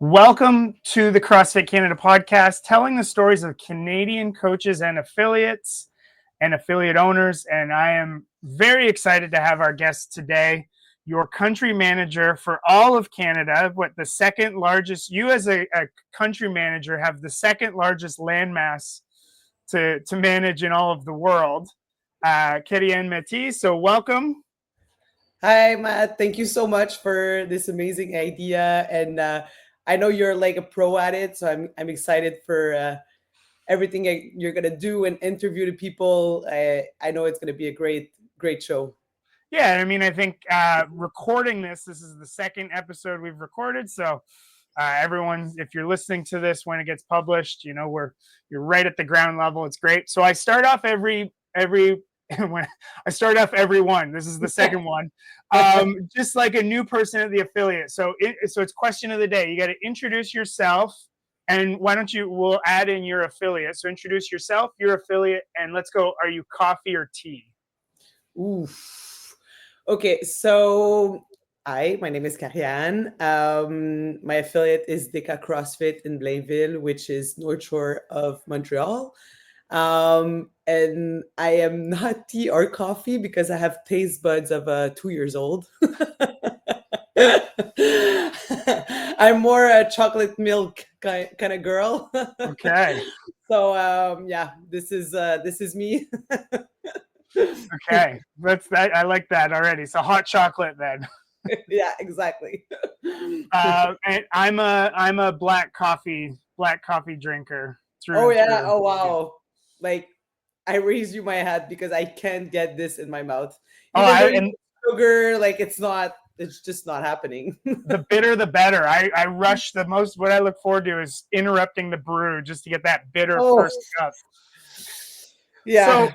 Welcome to the CrossFit Canada podcast, telling the stories of Canadian coaches and affiliate owners. And I am very excited to have our guest today, your country manager for all of Canada. The second largest, you as a country manager have the second largest landmass to manage in all of the world, Carianne Meti. So welcome. Hi, Matt. Thank you so much for this amazing idea. And I know you're like a pro at it, so I'm excited for everything you're gonna do and interview the people. I know it's gonna be a great show. Yeah, I mean, I think recording this is the second episode we've recorded. So everyone, if you're listening to this when it gets published, you're right at the ground level. It's great. So I start off every when I start off every one. This is the second one. Just like a new person at the affiliate. So it's question of the day. You got to introduce yourself, and we'll add in your affiliate. So introduce yourself, your affiliate, and let's go. Are you coffee or tea? Oof. Okay, so my name is Carianne. My affiliate is Deca CrossFit in Blainville, which is North Shore of Montreal. And I am not tea or coffee because I have taste buds of 2 years old. I'm more a chocolate milk kind of girl. Okay. So yeah, this is me. Okay, I like that already. So hot chocolate then. Yeah, exactly. And I'm a black coffee drinker. Oh yeah. Oh wow. Like I raised you my hat because I can't get this in my mouth. Even though you put sugar, like it's just not happening. The bitter, the better. I rush the most. What I look forward to is interrupting the brew just to get that bitter first cup. Yeah.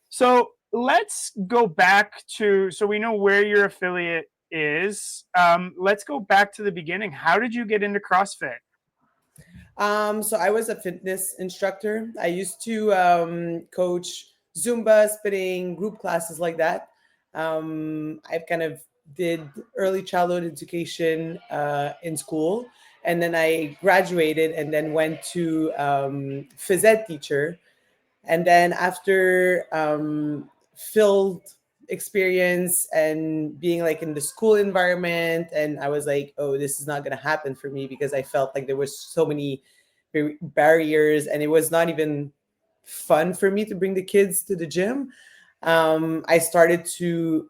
So let's go back to, so we know where your affiliate is. Let's go back to the beginning. How did you get into CrossFit? So I was a fitness instructor. I used to coach Zumba, spinning, group classes like that. I've kind of did early childhood education in school, and then I graduated and then went to phys ed teacher. And then after field experience and being like in the school environment, and I was like, oh, this is not going to happen for me because I felt like there was so many barriers and it was not even fun for me to bring the kids to the gym. I started to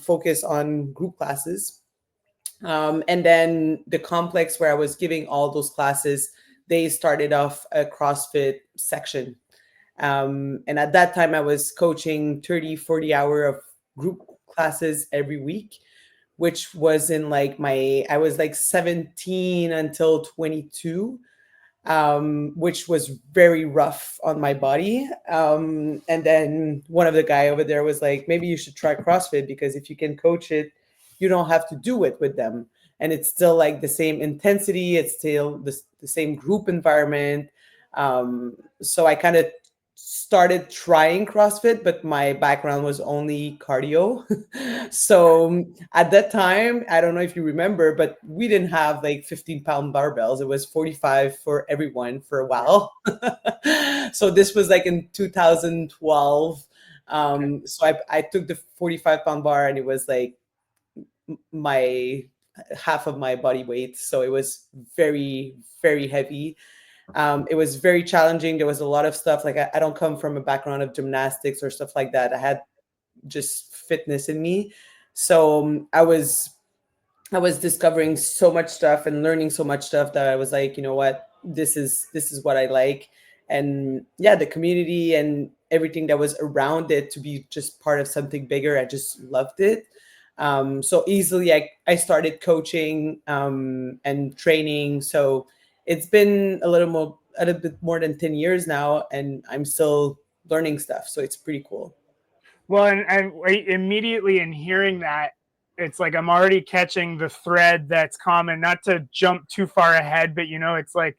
focus on group classes. And then the complex where I was giving all those classes, they started off a CrossFit section. And at that time, I was coaching 30, 40 hour of group classes every week, which was in like I was like 17 until 22, which was very rough on my body. And then one of the guy over there was like, maybe you should try CrossFit because if you can coach it, you don't have to do it with them. And it's still like the same intensity. It's still the same group environment. So I kind of started trying CrossFit, but my background was only cardio. So at that time, I don't know if you remember, but we didn't have like 15-pound barbells. It was 45 for everyone for a while. So this was like in 2012. So I took the 45-pound bar and it was like my half of my body weight. So it was very, very heavy. It was very challenging. There was a lot of stuff. Like I don't come from a background of gymnastics or stuff like that. I had just fitness in me. So I was discovering so much stuff and learning so much stuff that I was like, you know what, this is what I like. And yeah, the community and everything that was around it to be just part of something bigger. I just loved it. So easily I started coaching and training. So it's been a little bit more than 10 years now, and I'm still learning stuff. So it's pretty cool. Well, and immediately in hearing that, it's like I'm already catching the thread that's common, not to jump too far ahead, but it's like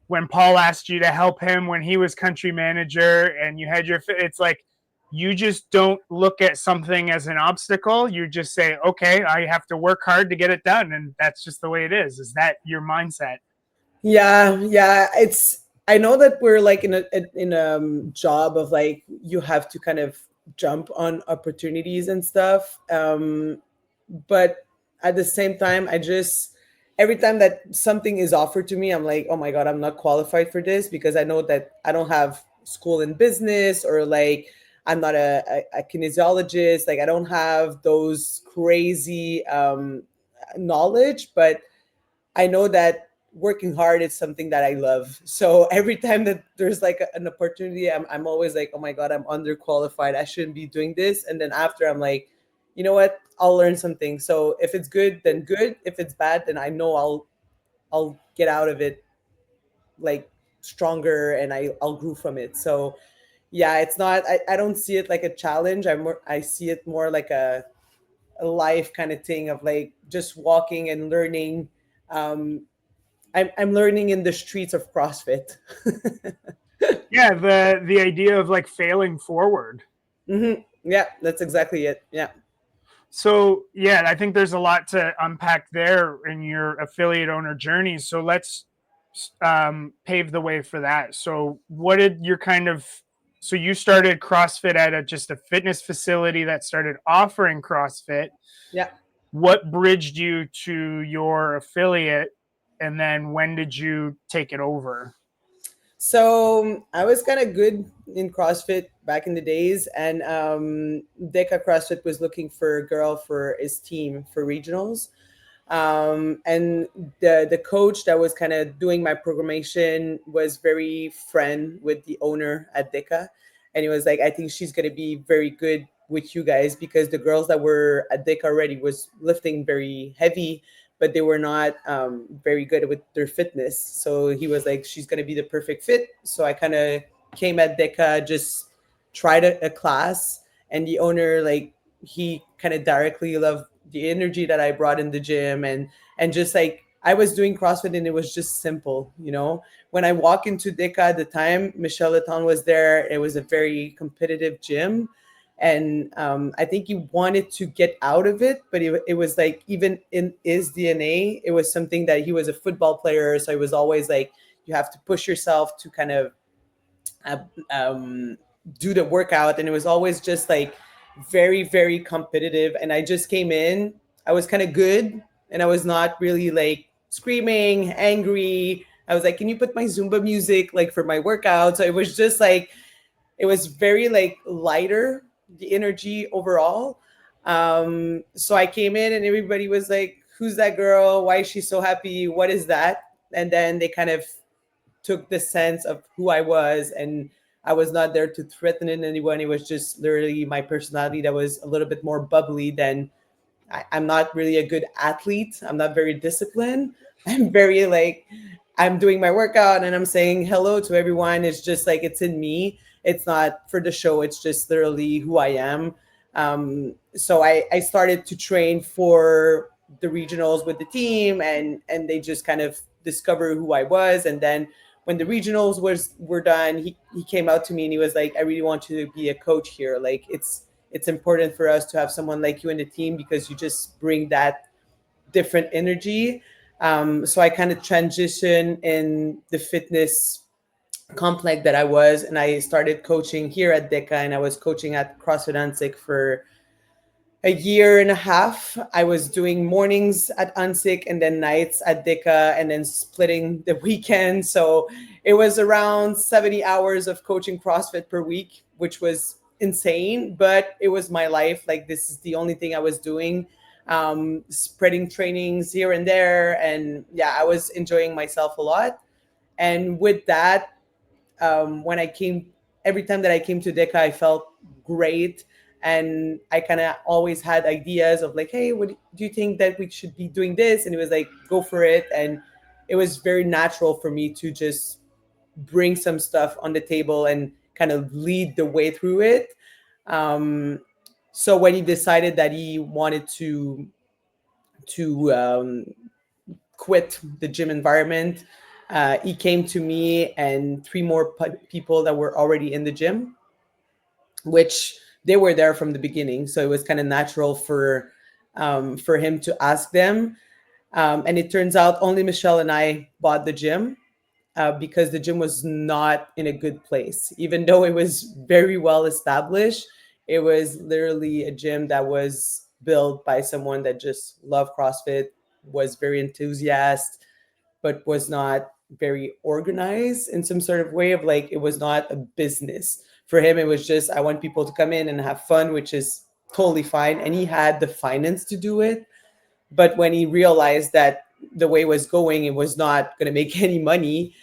when Paul asked you to help him when he was country manager and you had it's like you just don't look at something as an obstacle. You just say, okay, I have to work hard to get it done. And that's just the way it is. Is that your mindset? Yeah. I know that we're like in a job of like you have to kind of jump on opportunities and stuff. But at the same time, I just every time that something is offered to me, I'm like, oh my god, I'm not qualified for this because I know that I don't have school in business, or like I'm not a kinesiologist. Like I don't have those crazy knowledge, but I know that working hard is something that I love. So every time that there's like an opportunity, I'm always like, oh my God, I'm underqualified. I shouldn't be doing this. And then after I'm like, you know what? I'll learn something. So if it's good, then good. If it's bad, then I know I'll get out of it like stronger, and I'll grow from it. So yeah, it's not I don't see it like a challenge. I see it more like a life kind of thing of like just walking and learning. I'm learning in the streets of CrossFit. Yeah, the idea of like failing forward. Yeah, that's exactly it. Yeah. So yeah, I think there's a lot to unpack there in your affiliate owner journey. So let's pave the way for that. So what did your kind of so you started CrossFit at just a fitness facility that started offering CrossFit. Yeah. What bridged you to your affiliate, and then when did you take it over? So I was kind of good in CrossFit back in the days, and Deca CrossFit was looking for a girl for his team for regionals. And the coach that was kind of doing my programmation was very friend with the owner at Deca, and he was like, I think she's gonna be very good with you guys, because the girls that were at Deca already was lifting very heavy, but they were not very good with their fitness. So he was like, she's gonna be the perfect fit. So I kind of came at Deca, just tried a class, and the owner, like, he kind of directly loved the energy that I brought in the gym, and just like I was doing CrossFit and it was just simple, you know. When I walk into Deca at the time, Michel Leton was there. It was a very competitive gym, and I think he wanted to get out of it, but it was like even in his DNA, it was something that he was a football player, so it was always like you have to push yourself to kind of uh, um, do the workout, and it was always just like very very competitive. And I just came in, I was kind of good, and I was not really like screaming angry. I was like, can you put my Zumba music like for my workout? So it was just like it was very like lighter, the energy overall. So I came in and everybody was like, who's that girl, why is she so happy, what is that? And then they kind of took the sense of who I was, and I was not there to threaten anyone. It was just literally my personality that was a little bit more bubbly than I'm not really a good athlete. I'm not very disciplined. I'm very like, I'm doing my workout and I'm saying hello to everyone. It's just like it's in me. It's not for the show. It's just literally who I am. So I started to train for the regionals with the team, and they just kind of discover who I was. And then when the regionals were done, he came out to me and he was like, I really want you to be a coach here. Like it's important for us to have someone like you in the team because you just bring that different energy. So I kind of transitioned in the fitness complex that I was, and I started coaching here at Deca, and I was coaching at CrossFit Ansic for a year and a half. I was doing mornings at Ansic and then nights at Deca, and then splitting the weekend. So it was around 70 hours of coaching CrossFit per week, which was insane, but it was my life. Like this is the only thing I was doing, spreading trainings here and there. And yeah, I was enjoying myself a lot. And with that, when I came, every time that I came to Deca, I felt great. And I kind of always had ideas of like, hey, what do you think that we should be doing this? And it was like, go for it. And it was very natural for me to just bring some stuff on the table and kind of lead the way through it. Um, so when he decided that he wanted to quit the gym environment, he came to me and three more people that were already in the gym. which they were there from the beginning. So it was kind of natural for him to ask them. And it turns out only Michelle and I bought the gym because the gym was not in a good place. Even though it was very well established, it was literally a gym that was built by someone that just loved CrossFit, was very enthusiastic, but was not very organized in some sort of way of like, it was not a business. For him, it was just, I want people to come in and have fun, which is totally fine. And he had the finance to do it. But when he realized that the way it was going, it was not going to make any money,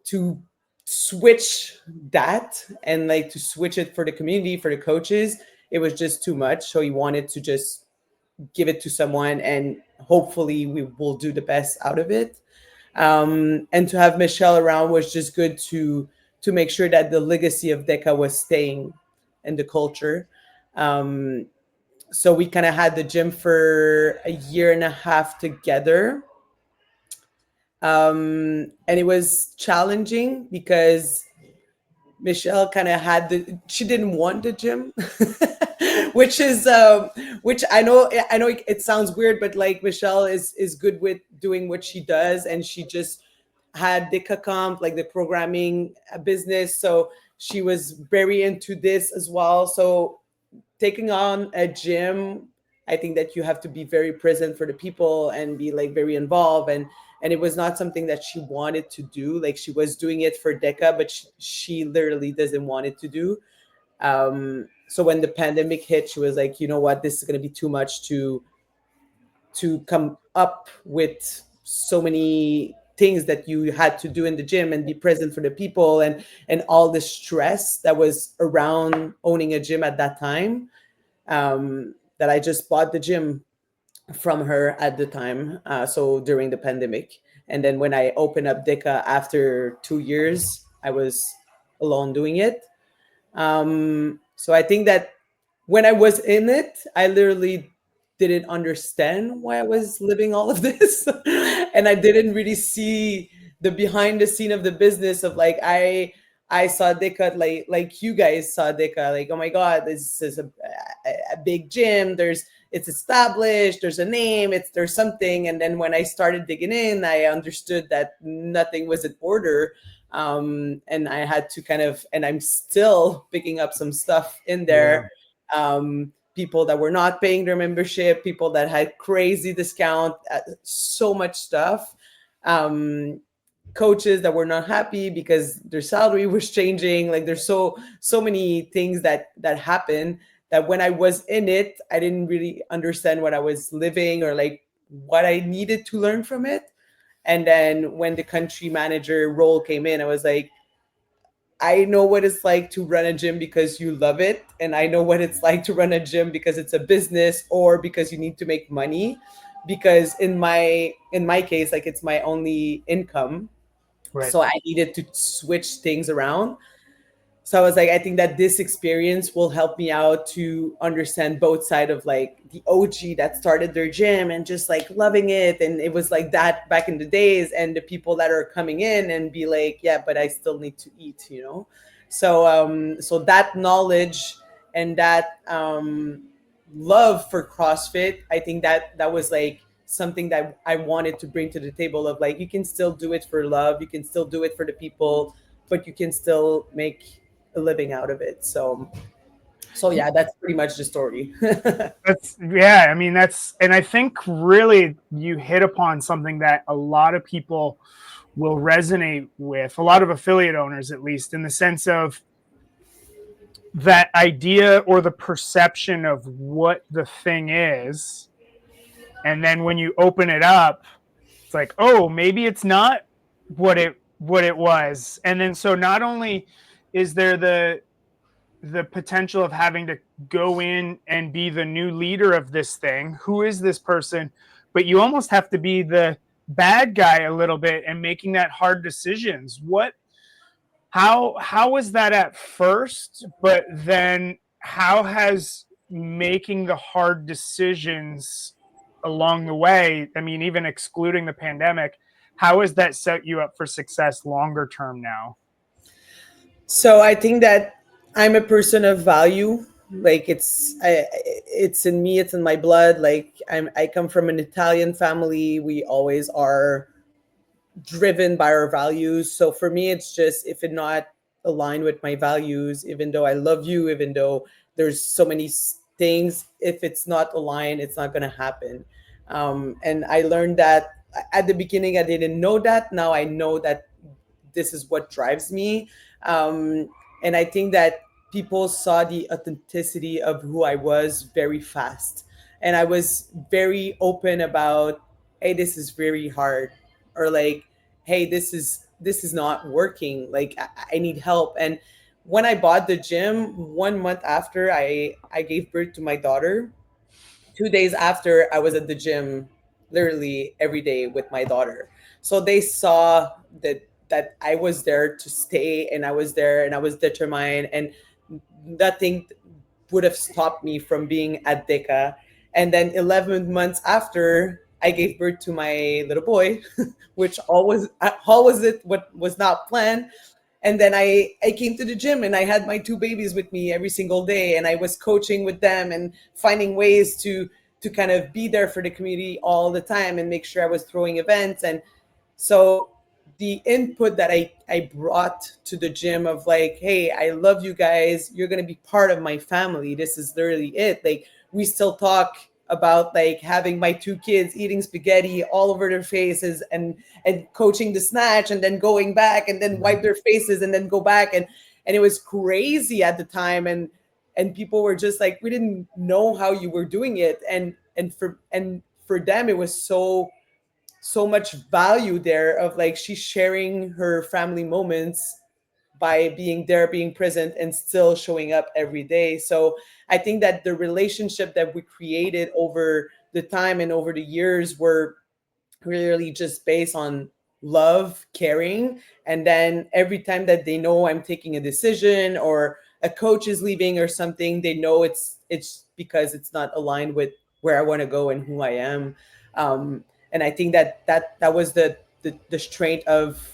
to switch that and like to switch it for the community, for the coaches, it was just too much. So he wanted to just give it to someone and hopefully we will do the best out of it. And to have Michelle around was just good to make sure that the legacy of DECA was staying in the culture. So we kind of had the gym for a year and a half together. And it was challenging because Michelle kind of she didn't want the gym, which I know it sounds weird, but like Michelle is good with doing what she does, and she just had Dika Comp, like the programming business, so she was very into this as well. So taking on a gym, I think that you have to be very present for the people and be like very involved, and it was not something that she wanted to do. Like she was doing it for DECA, but she literally doesn't want it to do. So when the pandemic hit, she was like, you know what, this is going to be too much to come up with so many things that you had to do in the gym and be present for the people, and all the stress that was around owning a gym at that time. That I just bought the gym from her at the time, so during the pandemic. And then when I opened up DECA after 2 years, I was alone doing it. So I think that when I was in it, I literally didn't understand why I was living all of this. And I didn't really see the behind the scene of the business of like, I saw DECA like you guys saw DECA, like, oh my God, this is a big gym. It's established, there's a name, there's something. And then when I started digging in, I understood that nothing was in order. And I had to and I'm still picking up some stuff in there. Yeah. People that were not paying their membership, people that had crazy discount, so much stuff. Coaches that were not happy because their salary was changing. Like there's so many things that happen, that when I was in it, I didn't really understand what I was living or like what I needed to learn from it. And then when the country manager role came in, I was like, I know what it's like to run a gym because you love it. And I know what it's like to run a gym because it's a business or because you need to make money. Because in my case, like it's my only income. Right. So I needed to switch things around. So I was like, I think that this experience will help me out to understand both sides of like the OG that started their gym and just like loving it. And it was like that back in the days, and the people that are coming in and be like, yeah, but I still need to eat, you know? So, so that knowledge and that love for CrossFit, I think that was like something that I wanted to bring to the table of like, you can still do it for love. You can still do it for the people, but you can still make a living out of it. So yeah, that's pretty much the story. Yeah, I mean, and I think really you hit upon something that a lot of people will resonate with, a lot of affiliate owners, at least, in the sense of that idea or the perception of what the thing is. And then when you open it up, it's like, oh, maybe it's not what it was. And then so not only is there the potential of having to go in and be the new leader of this thing, who is this person, but you almost have to be the bad guy a little bit and making that hard decisions. How was that at first, but then how has making the hard decisions along the way, I mean, even excluding the pandemic, how has that set you up for success longer term now? So I think that I'm a person of value. Like it's in me. It's in my blood. Like I come from an Italian family. We always are driven by our values. So for me, it's just if it not aligned with my values, even though I love you, even though there's so many things, if it's not aligned, it's not gonna happen. And I learned that at the beginning. I didn't know that. Now I know that this is what drives me. Um, and I think that people saw the authenticity of who I was very fast. And I was very open about, hey, this is very hard, or like, hey, this is not working. Like I need help. And when I bought the gym, 1 month after I gave birth to my daughter, 2 days after I was at the gym literally every day with my daughter. So they saw that I was there to stay, and I was there and I was determined, and nothing would have stopped me from being at DECA. And then 11 months after I gave birth to my little boy, which always it what was not planned. And then I came to the gym and I had my two babies with me every single day, and I was coaching with them and finding ways to kind of be there for the community all the time and make sure I was throwing events. And so the input that I brought to the gym of like, hey, I love you guys, you're gonna be part of my family, this is literally it. Like we still talk about like having my two kids eating spaghetti all over their faces, and coaching the snatch, and then going back and then wipe their faces and then go back. And it was crazy at the time. And people were just like, we didn't know how you were doing it. And for them it was so much value there of like she's sharing her family moments by being there, being present, and still showing up every day. So I think that the relationship that we created over the time and over the years were really just based on love, caring. And then every time that they know I'm taking a decision or a coach is leaving or something, they know it's because it's not aligned with where I want to go and who I am. And I think that was the strength of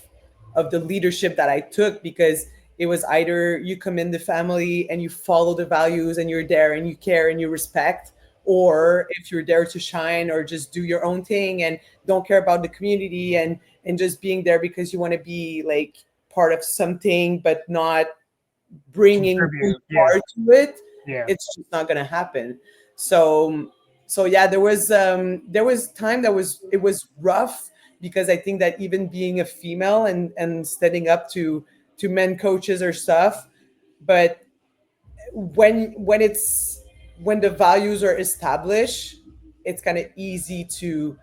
the leadership that I took, because it was either you come in the family and you follow the values and you're there and you care and you respect, or if you're there to shine or just do your own thing and don't care about the community and just being there because you want to be like part of something but not bringing who Contribute. you Yeah. are to it, Yeah. it's just not going to happen. So yeah, there was time that was it was rough, because I think that even being a female and standing up to men coaches or stuff. But when the values are established, it's kind of easy to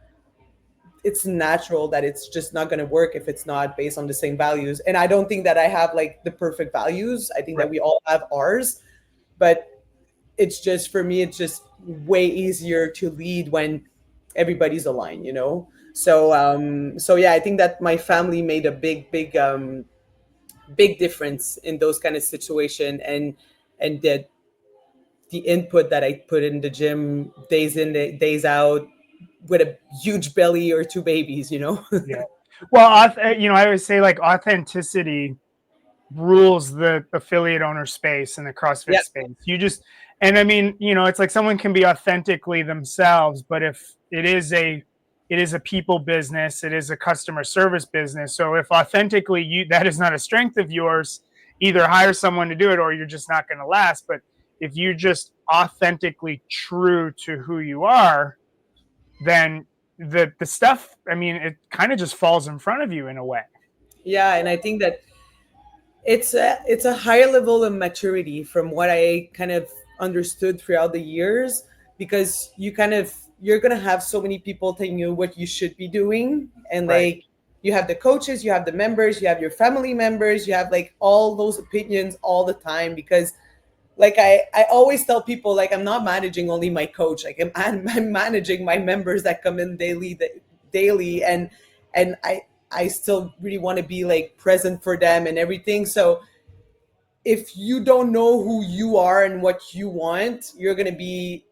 it's natural that it's just not going to work if it's not based on the same values. And I don't think that I have like the perfect values. I think Right. that we all have ours, but it's just for me, it's just way easier to lead when everybody's aligned. So yeah, I think that my family made a big difference in those kind of situation, and that the input that I put in the gym days in days out with a huge belly or two babies. Yeah. Well, I always say like authenticity rules the affiliate owner space and the CrossFit Yeah. space. And I mean, it's like someone can be authentically themselves, but if it is a people business, it is a customer service business. So if authentically that is not a strength of yours, either hire someone to do it or you're just not going to last. But if you're just authentically true to who you are, then the stuff, I mean, it kind of just falls in front of you in a way. Yeah, and I think that it's a higher level of maturity from what I kind of understood throughout the years, because you're gonna have so many people telling you what you should be doing. And Right. like you have the coaches, you have the members, you have your family members, you have like all those opinions all the time. Because like I always tell people, like, I'm not managing only my coach, like I'm managing my members that come in daily. And I still really want to be like present for them and everything. So if you don't know who you are and what you want, you're going to be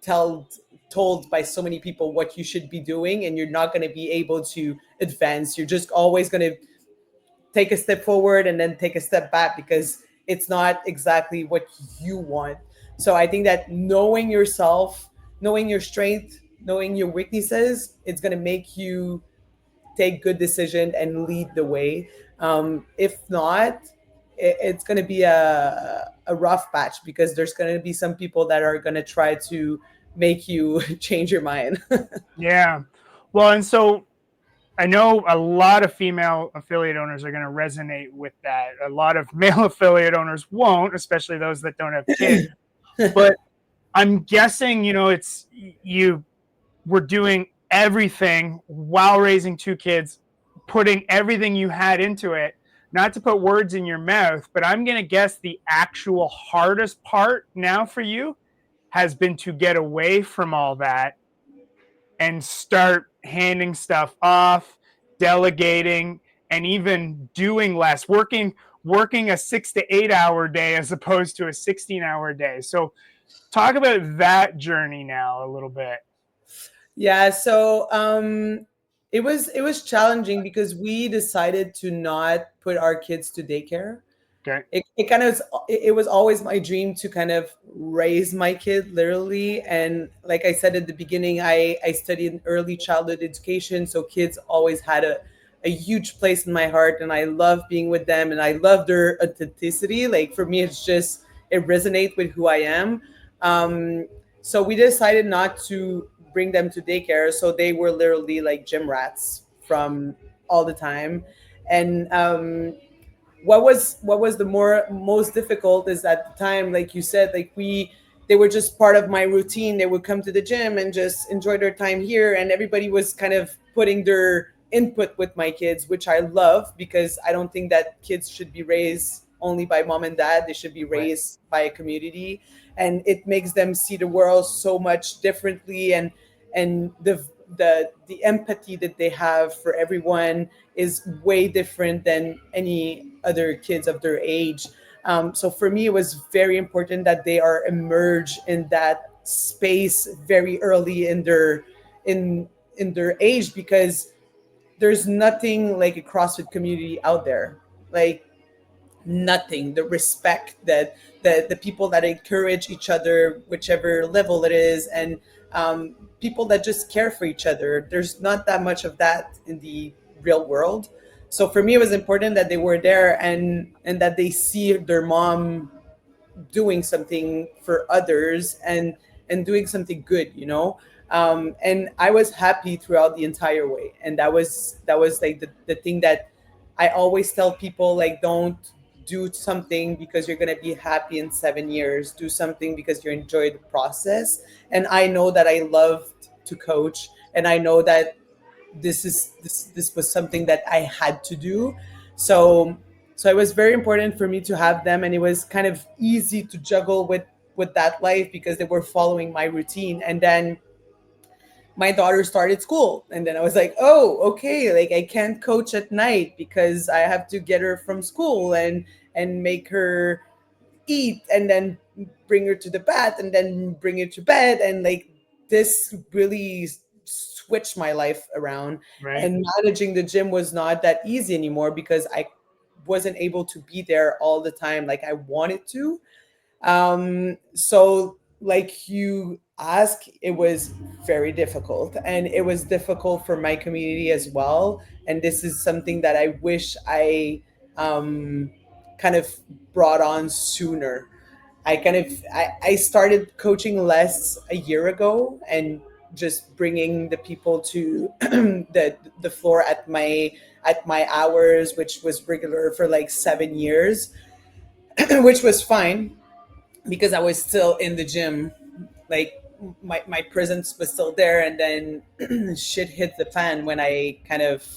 told told by so many people what you should be doing, and you're not going to be able to advance. You're just always going to take a step forward and then take a step back, because it's not exactly what you want. So I think that knowing yourself, knowing your strength, knowing your weaknesses, it's going to make you take good decision and lead the way. If not, it's going to be a rough patch, because there's going to be some people that are going to try to make you change your mind. Yeah. Well, and so I know a lot of female affiliate owners are going to resonate with that. A lot of male affiliate owners won't, especially those that don't have kids. But I'm guessing, it's you were doing everything while raising two kids, putting everything you had into it. Not to put words in your mouth, but I'm going to guess the actual hardest part now for you has been to get away from all that and start handing stuff off, delegating, and even doing less, working a 6 to 8 hour day as opposed to a 16-hour day. So talk about that journey now a little bit. Yeah, so it was challenging because we decided to not put our kids to daycare. Okay. It kind of it was always my dream to kind of raise my kid literally. And like I said at the beginning, I studied early childhood education, so kids always had a huge place in my heart, and I love being with them, and I love their authenticity. Like for me, it's just it resonates with who I am. So we decided not to bring them to daycare, so they were literally like gym rats from all the time. And what was the most difficult is at the time, like you said, like they were just part of my routine. They would come to the gym and just enjoy their time here, and everybody was kind of putting their input with my kids, which I love, because I don't think that kids should be raised only by mom and dad. They should be Right. raised by a community, and it makes them see the world so much differently. And the empathy that they have for everyone is way different than any other kids of their age. So for me, it was very important that they are emerged in that space very early in their age, because there's nothing like a CrossFit community out there. Like nothing. The respect that the people that encourage each other, whichever level it is, and people that just care for each other. There's not that much of that in the real world. So for me, it was important that they were there, and that they see their mom doing something for others, and doing something good, and I was happy throughout the entire way. And that was like the thing that I always tell people, like, don't do something because you're going to be happy in 7 years. Do something because you enjoy the process. And I know that I loved to coach, and I know that this was something that I had to do. So so it was very important for me to have them, and it was kind of easy to juggle with that life, because they were following my routine. And then my daughter started school, and then I was like, oh, okay, like I can't coach at night because I have to get her from school and make her eat, and then bring her to the bath, and then bring her to bed. And like this really switched my life around. Right. And managing the gym was not that easy anymore, because I wasn't able to be there all the time like I wanted to. So like you ask, it was very difficult, and it was difficult for my community as well. And this is something that I wish I um, kind of brought on sooner. I started coaching less a year ago, and just bringing the people to the floor at my hours, which was regular for like 7 years, which was fine, because I was still in the gym. Like my presence was still there, and then shit hit the fan when I kind of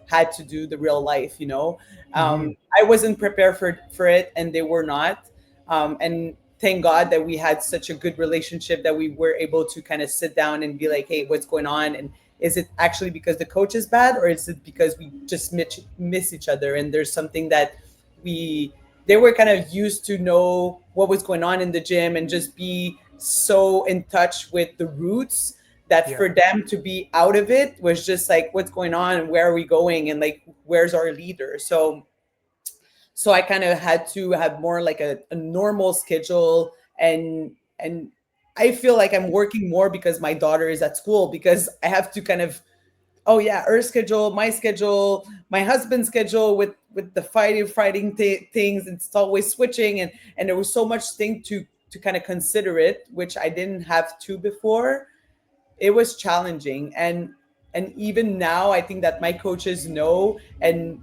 had to do the real life. Mm-hmm. I wasn't prepared for it, and they were not. And thank God that we had such a good relationship, that we were able to kind of sit down and be like, hey, what's going on? And is it actually because the coach is bad, or is it because we just miss each other, and there's something that we they were kind of used to know what was going on in the gym, and just be so in touch with the roots, that Yeah. for them to be out of it was just like, what's going on, and where are we going, and like, where's our leader? So So I kind of had to have more like a normal schedule, and I feel like I'm working more because my daughter is at school, because I have to kind of, oh yeah, her schedule, my husband's schedule with the fighting things. It's always switching, and there was so much thing to kind of consider it, which I didn't have to before. It was challenging, and even now I think that my coaches know, and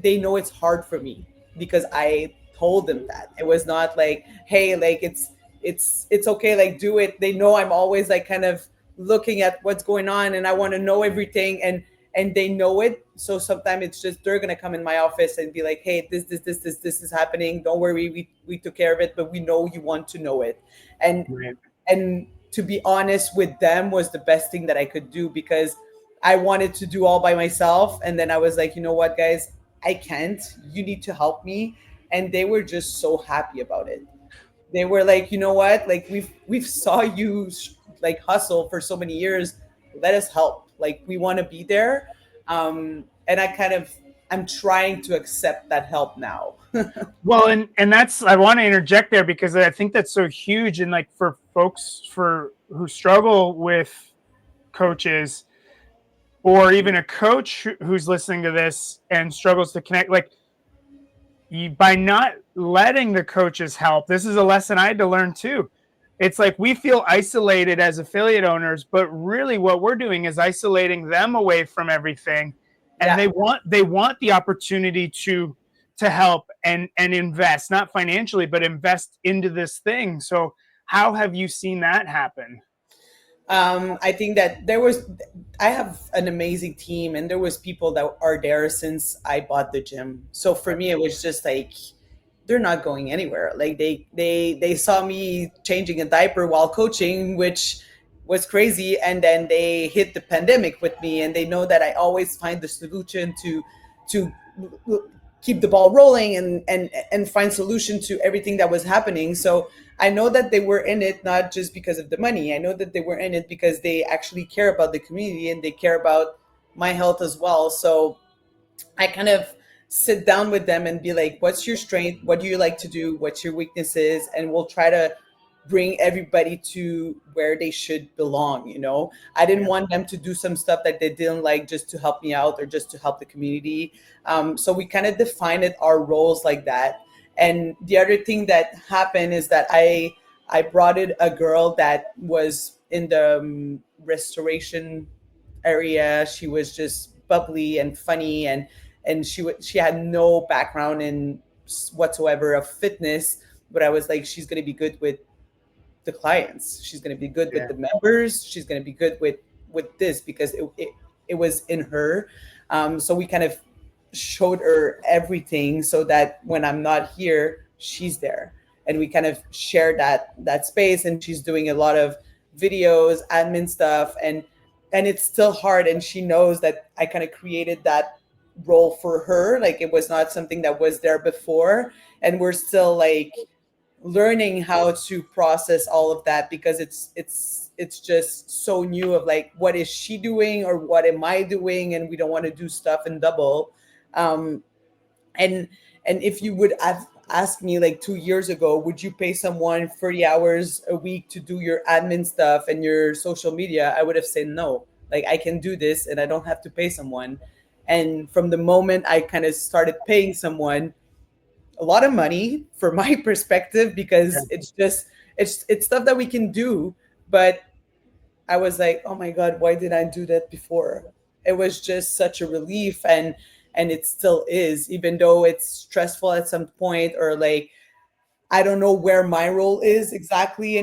they know it's hard for me because I told them that it was not like, hey, like it's okay, like do it. They know I'm always like kind of looking at what's going on, and I want to know everything, and they know it. So sometimes it's just they're gonna come in my office and be like, hey, this is happening. Don't worry, we took care of it, but we know you want to know it. And Right. and to be honest with them was the best thing that I could do, because I wanted to do all by myself, and then I was like, you know what, guys, I can't. You need to help me. And they were just so happy about it. They were like, you know what, like we've saw you like hustle for so many years. Let us help. Like we want to be there. And I'm trying to accept that help now. Well, and that's, I want to interject there because I think that's so huge. And like for folks for who struggle with coaches, or even a coach who's listening to this and struggles to connect, like by not letting the coaches help, this is a lesson I had to learn too. It's like we feel isolated as affiliate owners, but really what we're doing is isolating them away from everything. And Yeah. they want the opportunity to help and invest, not financially, but invest into this thing. So how have you seen that happen? I think that I have an amazing team, and there was people that are there since I bought the gym. So for me, it was just like, they're not going anywhere. Like they saw me changing a diaper while coaching, which was crazy. And then they hit the pandemic with me, and they know that I always find the solution to keep the ball rolling, and find solution to everything that was happening. So I know that they were in it not just because of the money. I know that they were in it because they actually care about the community, and they care about my health as well. So I kind of sit down with them and be like, what's your strength? What do you like to do? What's your weaknesses? And we'll try to bring everybody to where they should belong. I didn't Yeah. want them to do some stuff that they didn't like just to help me out or just to help the community. So we kind of defined it, our roles like that. And the other thing that happened is that I brought in a girl that was in the restoration area. She was just bubbly and funny, and she had no background in whatsoever of fitness. But I was like, she's going to be good with the clients. She's going to be good with Yeah. the members. She's going to be good with this, because it was in her. So we kind of showed her everything, so that when I'm not here, she's there, and we kind of share that space. And she's doing a lot of videos, admin stuff, and it's still hard. And she knows that I kind of created that role for her. Like it was not something that was there before, and we're still like learning how to process all of that, because it's just so new, of like, what is she doing or what am I doing, and we don't want to do stuff in double. um and and if you would have asked me like 2 years ago, would you pay someone 30 hours a week to do your admin stuff and your social media, I would have said no. Like, I can do this and I don't have to pay someone. And from the moment I kind of started paying someone a lot of money, for my perspective, Yeah. because it's stuff that we can do. But I was like, oh my god, why did I do that before? It was just such a relief, and it still is, even though it's stressful at some point, or like, I don't know where my role is exactly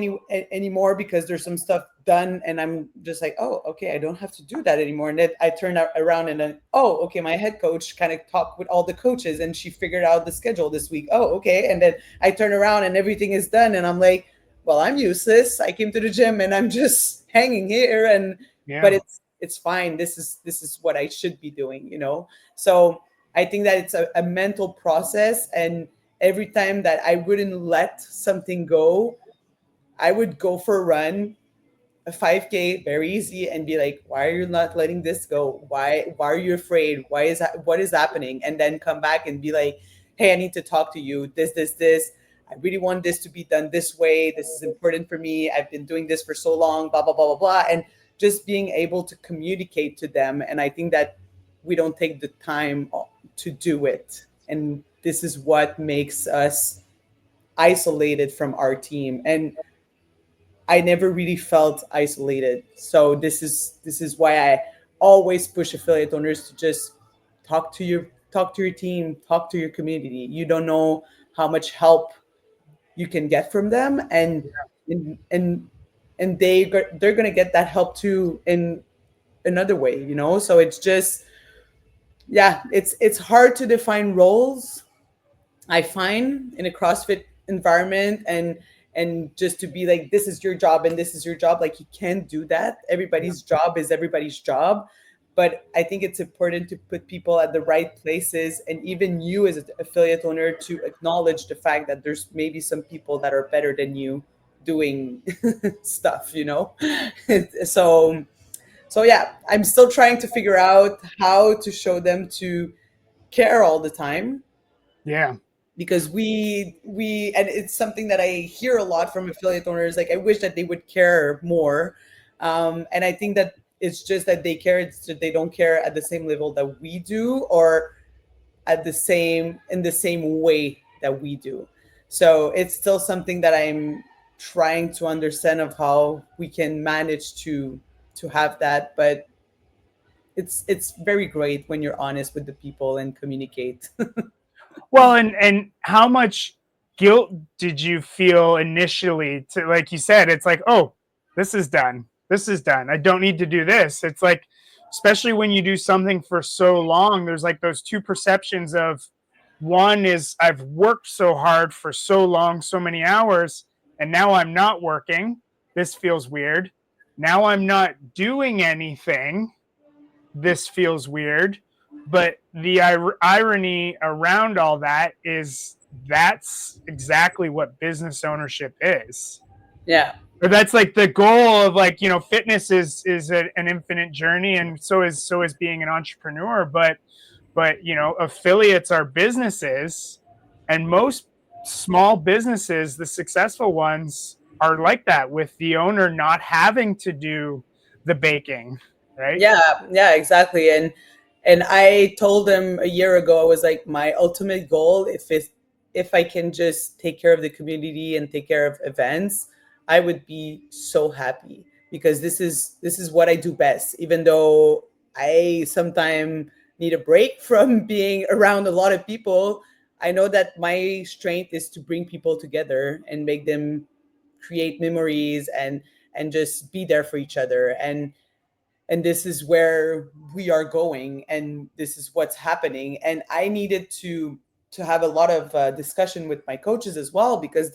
anymore, because there's some stuff done, and I'm just like, oh, okay, I don't have to do that anymore. And then I turn around, and then, oh, okay, my head coach kind of talked with all the coaches, and she figured out the schedule this week. Oh, okay. And then I turn around and everything is done, and I'm like, well, I'm useless. I came to the gym and I'm just hanging here, and but Yeah. it's fine. This is what I should be doing. So I think that it's a mental process, and every time that I wouldn't let something go, I would go for a run, a 5K, very easy, and be like, why are you not letting this go? Why are you afraid? What is happening? And then come back and be like, hey, I need to talk to you, this, I really want this to be done this way, this is important for me, I've been doing this for so long, blah blah blah blah blah. And just being able to communicate to them. And I think that we don't take the time to do it, and this is what makes us isolated from our team. And I never really felt isolated. So this is why I always push affiliate owners to just talk to your team, talk to your community. You don't know how much help you can get from them, and and and they're gonna get that help too in another way. So it's just, yeah, it's hard to define roles, I find, in a CrossFit environment, and just to be like, this is your job and this is your job. Like, you can't do that. Yeah. Everybody's job is everybody's job. But I think it's important to put people at the right places, and even you as an affiliate owner to acknowledge the fact that there's maybe some people that are better than you doing stuff. so so yeah, I'm still trying to figure out how to show them to care all the time, Yeah. because we and it's something that I hear a lot from affiliate owners, like, I wish that they would care more. And I think that it's just that they care, it's that they don't care at the same level that we do, or at the same in the same way that we do. So it's still something that I'm trying to understand, of how we can manage to have that. But it's very great when you're honest with the people and communicate. Well, and how much guilt did you feel initially to, like you said, it's like, oh, this is done. This is done. I don't need to do this. It's like, especially when you do something for so long, there's like those two perceptions of, one is I've worked so hard for so long, so many hours, and now I'm not working. This feels weird. Now I'm not doing anything. This feels weird. But the irony around all that is that's exactly what business ownership is. Yeah. Or that's like the goal of, like, fitness is an infinite journey, and so is being an entrepreneur. But affiliates are businesses, and most small businesses, the successful ones, are like that, with the owner not having to do the baking, right? Yeah, exactly. And I told them a year ago, I was like, my ultimate goal, if I can just take care of the community and take care of events, I would be so happy, because this is what I do best. Even though I sometimes need a break from being around a lot of people, I know that my strength is to bring people together and make them create memories, and just be there for each other. And this is where we are going, and this is what's happening. And I needed to have a lot of discussion with my coaches as well, because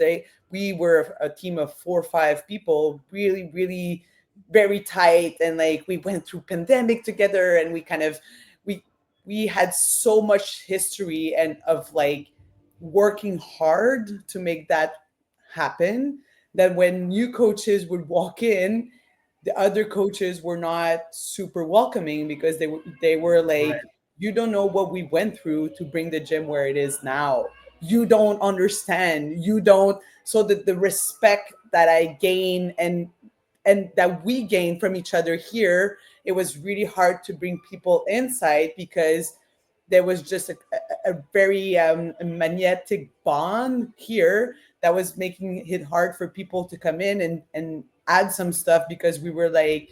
we were a team of 4 or 5 people, really really very tight, and like, we went through pandemic together, and we kind of we we had so much history and of like working hard to make that happen, that when new coaches would walk in, the other coaches were not super welcoming, because they were Right. like, you don't know what we went through to bring the gym where it is now. You don't understand. You don't. So that the respect that I gain, and that we gain from each other here, it was really hard to bring people inside, because there was just a very magnetic bond here that was making it hard for people to come in and add some stuff, because we were like,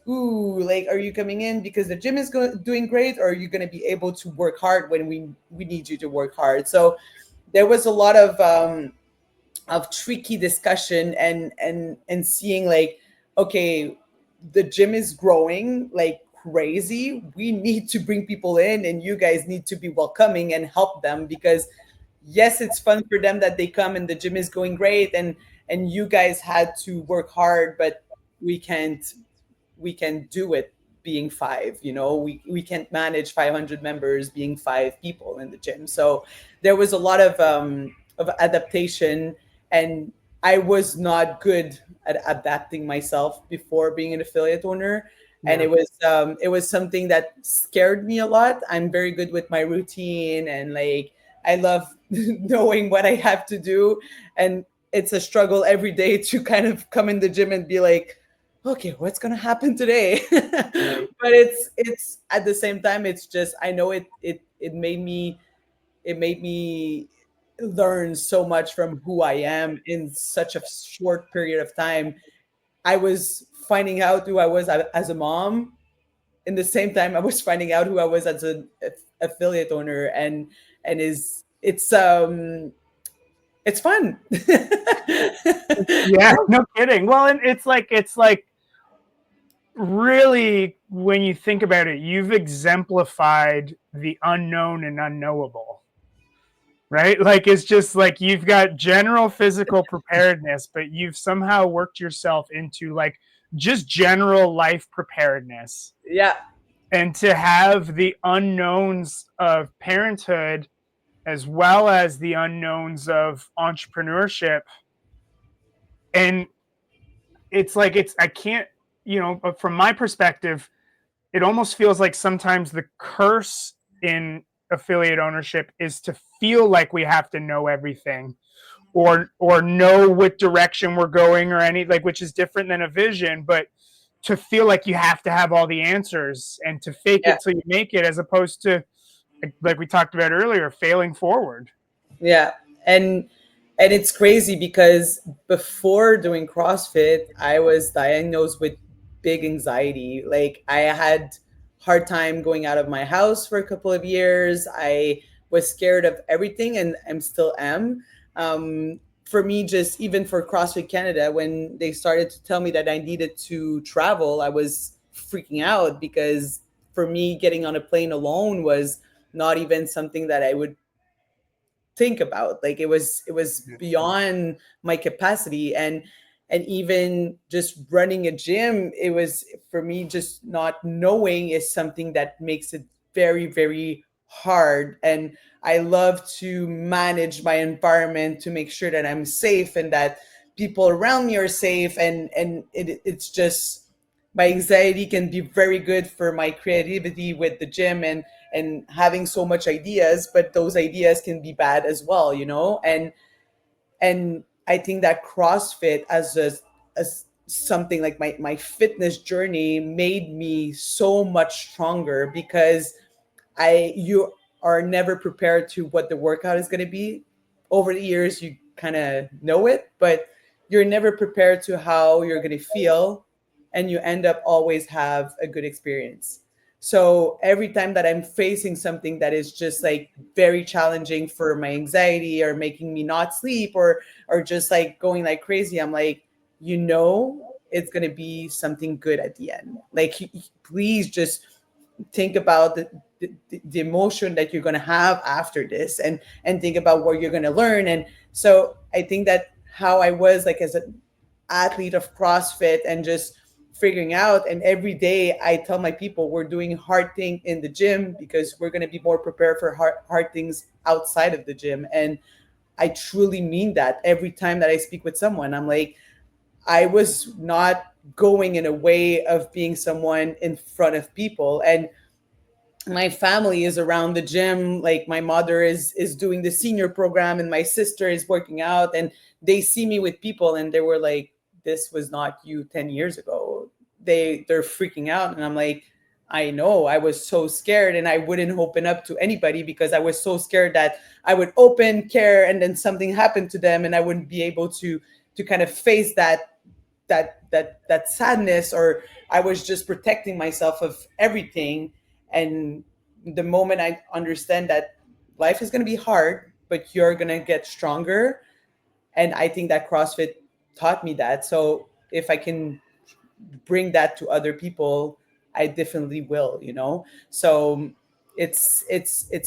ooh, like, are you coming in because the gym is doing great, or are you going to be able to work hard when we need you to work hard? So there was a lot of tricky discussion, and seeing like, okay, the gym is growing like crazy, we need to bring people in, and you guys need to be welcoming and help them, because yes, it's fun for them that they come and the gym is going great, and you guys had to work hard, but we can't we can do it being five. We can't manage 500 members being 5 people in the gym. So there was a lot of adaptation, and I was not good at adapting myself before being an affiliate owner. And Yeah. it was something that scared me a lot. I'm very good with my routine, and like, I love knowing what I have to do. And it's a struggle every day to kind of come in the gym and be like, okay, what's gonna happen today? Right. But it's at the same time, it's just I know it made me learn so much from who I am in such a short period of time. I was finding out who I was as a mom. In the same time, I was finding out who I was as an affiliate owner, and is it's fun. Yeah, no kidding. Well, and it's like really, when you think about it, you've exemplified the unknown and unknowable, right? Like it's just like you've got general physical preparedness, but you've somehow worked yourself into like just general life preparedness. Yeah, And to have the unknowns of parenthood as well as the unknowns of entrepreneurship. And it's like, I can't, but from my perspective, it almost feels like sometimes the curse in affiliate ownership is to feel like we have to know everything or know what direction we're going or any, like, which is different than a vision, but to feel like you have to have all the answers and to fake yeah, it till you make it, as opposed to, like we talked about earlier, failing forward. yeah. And it's crazy because before doing CrossFit, I was diagnosed with big anxiety. Like I had hard time going out of my house for a couple of years. I was scared of everything, and I'm still am. For me, just even for CrossFit Canada, when they started to tell me that I needed to travel, I was freaking out because for me, getting on a plane alone was not even something that I would think about. Like it was beyond my capacity. And even just running a gym, it was for me, just not knowing is something that makes it very, very hard. And I love to manage my environment to make sure that I'm safe and that people around me are safe. It's just my anxiety can be very good for my creativity with the gym and having so much ideas, but those ideas can be bad as well, and I think that CrossFit as something like my fitness journey made me so much stronger because you are never prepared to what the workout is going to be. Over the years you kind of know it, but you're never prepared to how you're going to feel, and you end up always have a good experience. So every time that I'm facing something that is just like very challenging for my anxiety or making me not sleep or just like going like crazy, I'm like, it's going to be something good at the end. Like please just think about the emotion that you're going to have after this, and think about what you're going to learn. And so I think that how I was like as an athlete of CrossFit and just figuring out, and every day I tell my people we're doing hard thing in the gym because we're going to be more prepared for hard things outside of the gym. And I truly mean that. Every time that I speak with someone, I'm like, I was not going in a way of being someone in front of people. And my family is around the gym. Like my mother is doing the senior program and my sister is working out, and they see me with people and they were like, this was not you 10 years ago. They're freaking out, and I'm like, I know. I was so scared and I wouldn't open up to anybody because I was so scared that I would open care and then something happened to them and I wouldn't be able to kind of face that sadness, or I was just protecting myself of everything. And the moment I understand that life is going to be hard, but you're going to get stronger, and I think that CrossFit taught me that. So if I can bring that to other people, I definitely will. So it's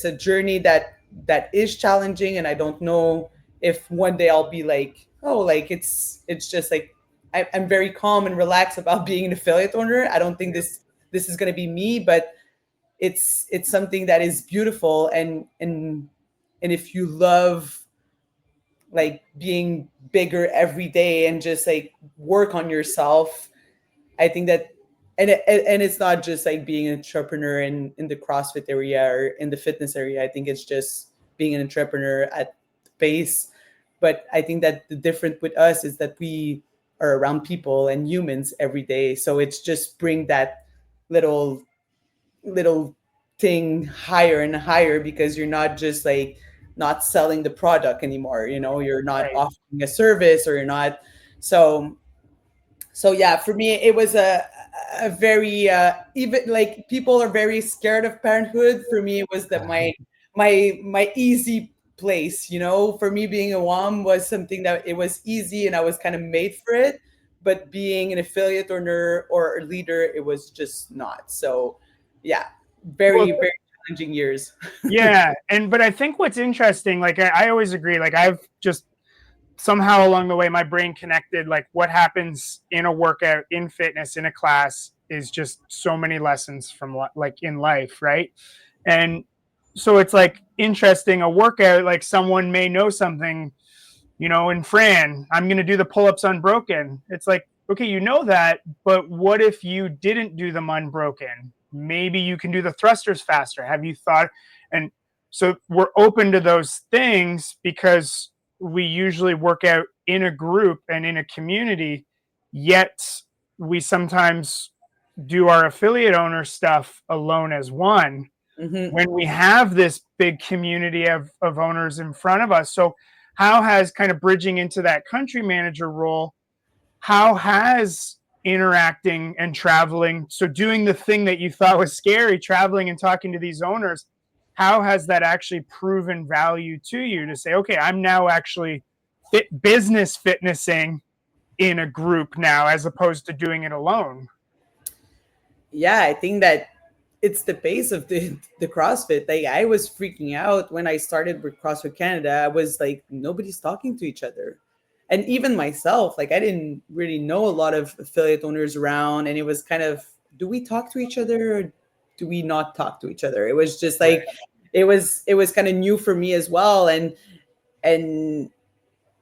a journey that is challenging, and I don't know if one day I'll be like, oh, like it's just like I'm very calm and relaxed about being an affiliate owner. I don't think this is going to be me, but it's something that is beautiful. And if you love like being bigger every day and just like work on yourself, I think that, and it's not just like being an entrepreneur in the CrossFit area or in the fitness area. I think it's just being an entrepreneur at pace. But I think that the difference with us is that we are around people and humans every day. So it's just bring that little little thing higher and higher, because you're not just like not selling the product anymore. You're not Right. offering a service, or you're not. So yeah, for me it was a very even like people are very scared of parenthood. For me it was that my easy place. For me, being a mom was something that it was easy and I was kind of made for it. But being an affiliate owner or a leader, it was just not. So yeah, Well, very very challenging years. yeah, but I think what's interesting, like I always agree, like I've just somehow along the way my brain connected, like what happens in a workout, in fitness, in a class is just so many lessons from like in life, right? And so it's like interesting, a workout, like someone may know something, in Fran, I'm going to do the pull-ups unbroken. It's like, okay, you know that, but what if you didn't do them unbroken? Maybe you can do the thrusters faster. Have you thought? And so we're open to those things because we usually work out in a group and in a community, yet we sometimes do our affiliate owner stuff alone as one Hmm. when we have this big community of owners in front of us. So how has kind of bridging into that country manager role, how has interacting and traveling, so doing the thing that you thought was scary, traveling and talking to these owners, how has that actually proven value to you to say, okay, I'm now actually business fitnessing in a group now as opposed to doing it alone? Yeah, I think that it's the base of the CrossFit. Like, I was freaking out when I started with CrossFit Canada. I was like, nobody's talking to each other. And even myself, like, I didn't really know a lot of affiliate owners around. And it was kind of, do we talk to each other, or do we not talk to each other? It was just Right. like, it was kind of new for me as well. And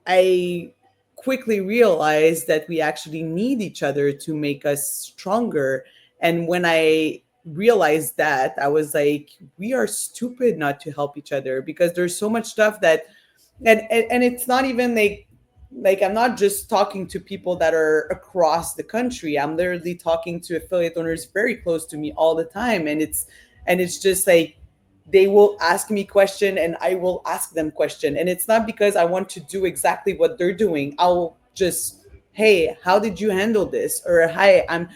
I quickly realized that we actually need each other to make us stronger. And when I realized that, I was like, we are stupid not to help each other, because there's so much stuff that, and it's not even like I'm not just talking to people that are across the country. I'm literally talking to affiliate owners very close to me all the time. And it's just like, they will ask me question and I will ask them question. And it's not because I want to do exactly what they're doing. I'll just, hey, how did you handle this? Or, hi, I'm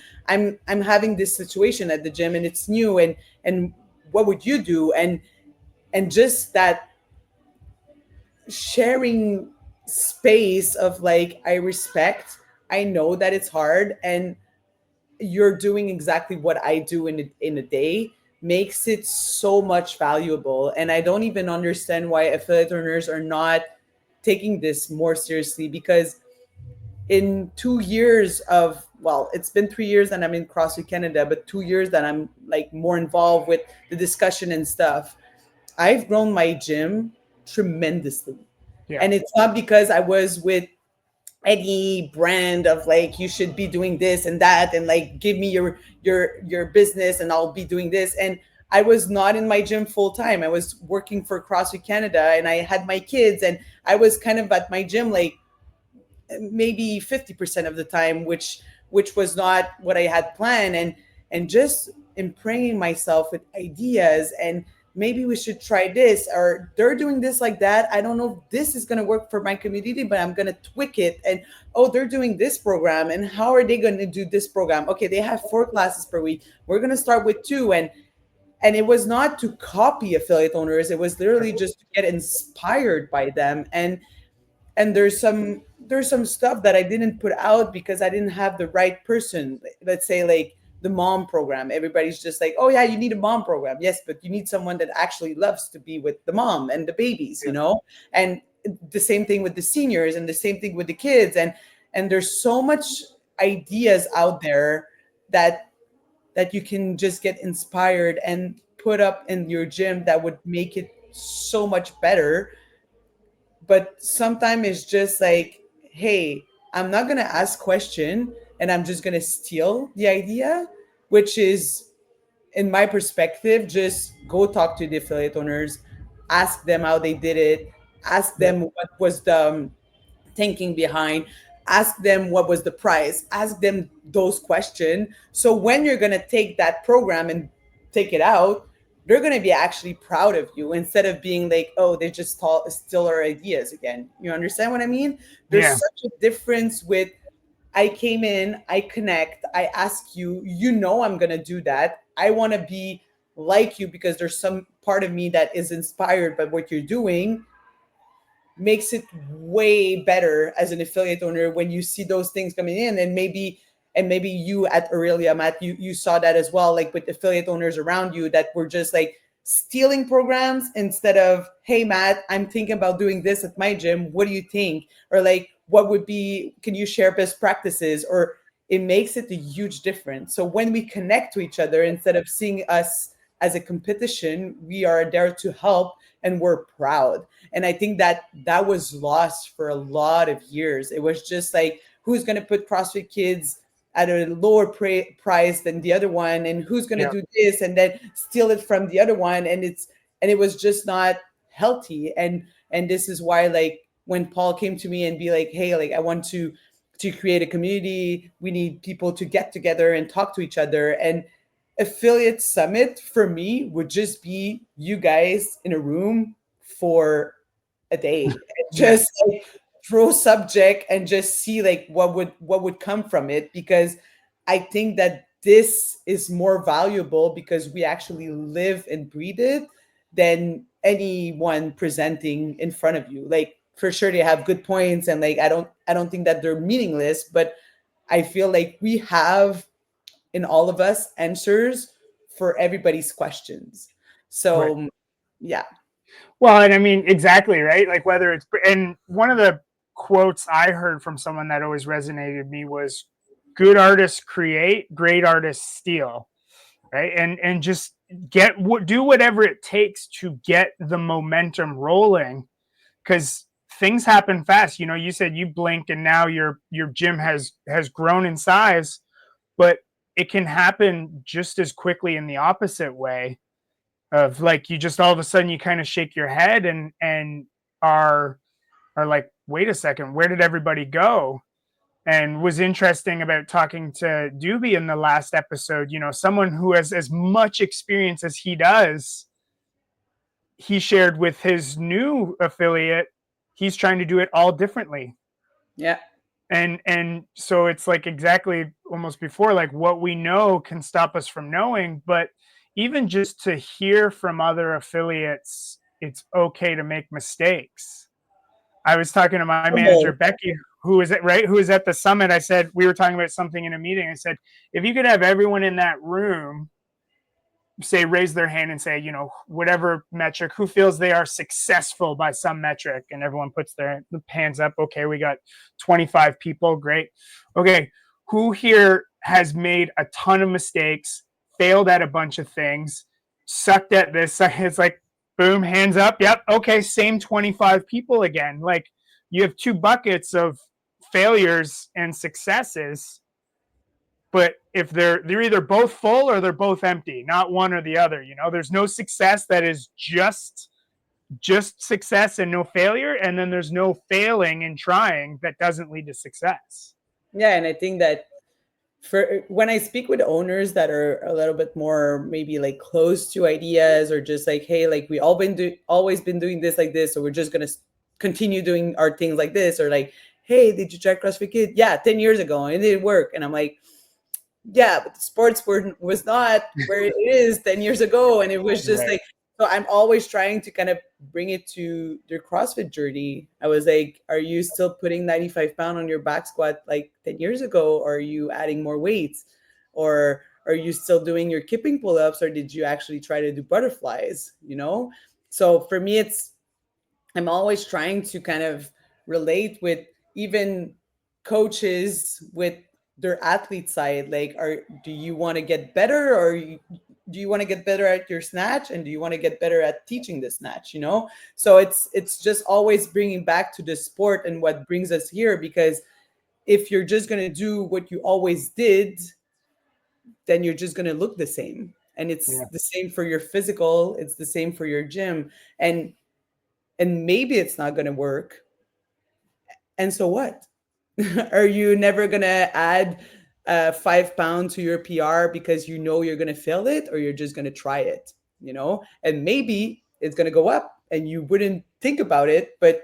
having this situation at the gym and it's new, and what would you do? And just that sharing space of like, I respect, I know that it's hard, and you're doing exactly what I do in a day, makes it so much valuable. And I don't even understand why affiliate owners are not taking this more seriously, because in 2 years of, well, it's been 3 years that I'm in CrossFit Canada, but 2 years that I'm like more involved with the discussion and stuff, I've grown my gym tremendously. Yeah. And it's not because I was with any brand of like, you should be doing this and that, and like, give me your business and I'll be doing this. And I was not in my gym full time. I was working for CrossFit Canada and I had my kids, and I was kind of at my gym like maybe 50% of the time, which was not what I had planned. And just impregnating myself with ideas, and maybe we should try this, or they're doing this like that. I don't know if this is going to work for my community, but I'm going to tweak it. And, oh, they're doing this program, and how are they going to do this program? Okay, they have 4 classes per week. We're going to start with 2. And it was not to copy affiliate owners. It was literally just to get inspired by them. And there's some stuff that I didn't put out because I didn't have the right person. Let's say like the mom program. Everybody's just like, oh yeah, you need a mom program. Yes, but you need someone that actually loves to be with the mom and the babies, Yeah. And the same thing with the seniors, and the same thing with the kids. And there's so much ideas out there that you can just get inspired and put up in your gym that would make it so much better. But sometimes it's just like, hey, I'm not going to ask question, and I'm just going to steal the idea, which is, in my perspective, just go talk to the affiliate owners, ask them how they did it, ask Yeah. them what was the thinking behind, ask them what was the price, ask them those questions. So when you're going to take that program and take it out, they're going to be actually proud of you instead of being like, oh, they just steal our ideas again. You understand what I mean? There's Yeah. such a difference with, I came in, I connect, I ask you, you know, I'm going to do that. I want to be like you because there's some part of me that is inspired by what you're doing. Makes it way better as an affiliate owner when you see those things coming in. And maybe you at Aurelia, Matt, you saw that as well, like with affiliate owners around you that were just like stealing programs instead of, hey Matt, I'm thinking about doing this at my gym, what do you think? Or like, what would be, can you share best practices? Or it makes it a huge difference. So when we connect to each other instead of seeing us as a competition, we are there to help and we're proud. And I think that that was lost for a lot of years. It was just like, who's going to put CrossFit Kids at a lower price than the other one, and who's going to Yeah. do this and then steal it from the other one, and it was just not healthy. And this is why, like, when Paul came to me and be like, hey, like, I want to create a community, we need people to get together and talk to each other. And affiliate summit for me would just be you guys in a room for a day and Yeah. just like throw subject and just see like what would come from it, because I think that this is more valuable because we actually live and breathe it than anyone presenting in front of you. Like, for sure they have good points, and like I don't think that they're meaningless, but I feel like we have in all of us answers for everybody's questions. Right. So yeah. Well, and I mean, exactly, right? Like whether it's, and one of the quotes I heard from someone that always resonated with me was, good artists create, great artists steal, right? And just do whatever it takes to get the momentum rolling, because things happen fast. You know, you said you blink and now your gym has grown in size, but it can happen just as quickly in the opposite way, of like, you just all of a sudden you kind of shake your head and are like, wait a second, where did everybody go? And was interesting about talking to Doobie in the last episode, you know, someone who has as much experience as he does. He shared with his new affiliate, he's trying to do it all differently. Yeah. And so it's like exactly almost before, like, what we know can stop us from knowing, but even just to hear from other affiliates, it's okay to make mistakes. I was talking to my manager, Humble. Becky, who is who is at the summit. I said, we were talking about something in a meeting. I said, if you could have everyone in that room say, raise their hand and say, you know, whatever metric, who feels they are successful by some metric, and everyone puts their hands up. Okay, we got 25 people. Great. Okay, who here has made a ton of mistakes, failed at a bunch of things, sucked at this? It's like, boom, hands up. Yep. Okay, same 25 people again. Like, you have two buckets of failures and successes, but if they're either both full or they're both empty, not one or the other. You know, there's no success that is just success and no failure, and then there's no failing and trying that doesn't lead to success. Yeah, and I think that for when I speak with owners that are a little bit more maybe like close to ideas, or just like, hey, like we always been doing this like this, so we're just gonna continue doing our things like this, or like, hey, did you try CrossFit Kid? Yeah, 10 years ago and it didn't work. And I'm like, yeah, but the sports was not where it is 10 years ago. And it was just Right. like, so I'm always trying to kind of bring it to their CrossFit journey. I was like, are you still putting 95 pounds on your back squat like 10 years ago? Or are you adding more weights? Or are you still doing your kipping pull-ups? Or did you actually try to do butterflies? You know? So for me, I'm always trying to kind of relate with even coaches with their athlete side. Like, do you want to get better, or do you want to get better at your snatch, and do you want to get better at teaching the snatch? You know, so it's just always bringing back to the sport and what brings us here. Because if you're just gonna do what you always did, then you're just gonna look the same. And it's Yeah. the same for your physical. It's the same for your gym. And and maybe it's not going to work. And so what? Are you never going to add 5 pounds to your PR because you know you're going to fail it, or you're just going to try it, and maybe it's going to go up and you wouldn't think about it, but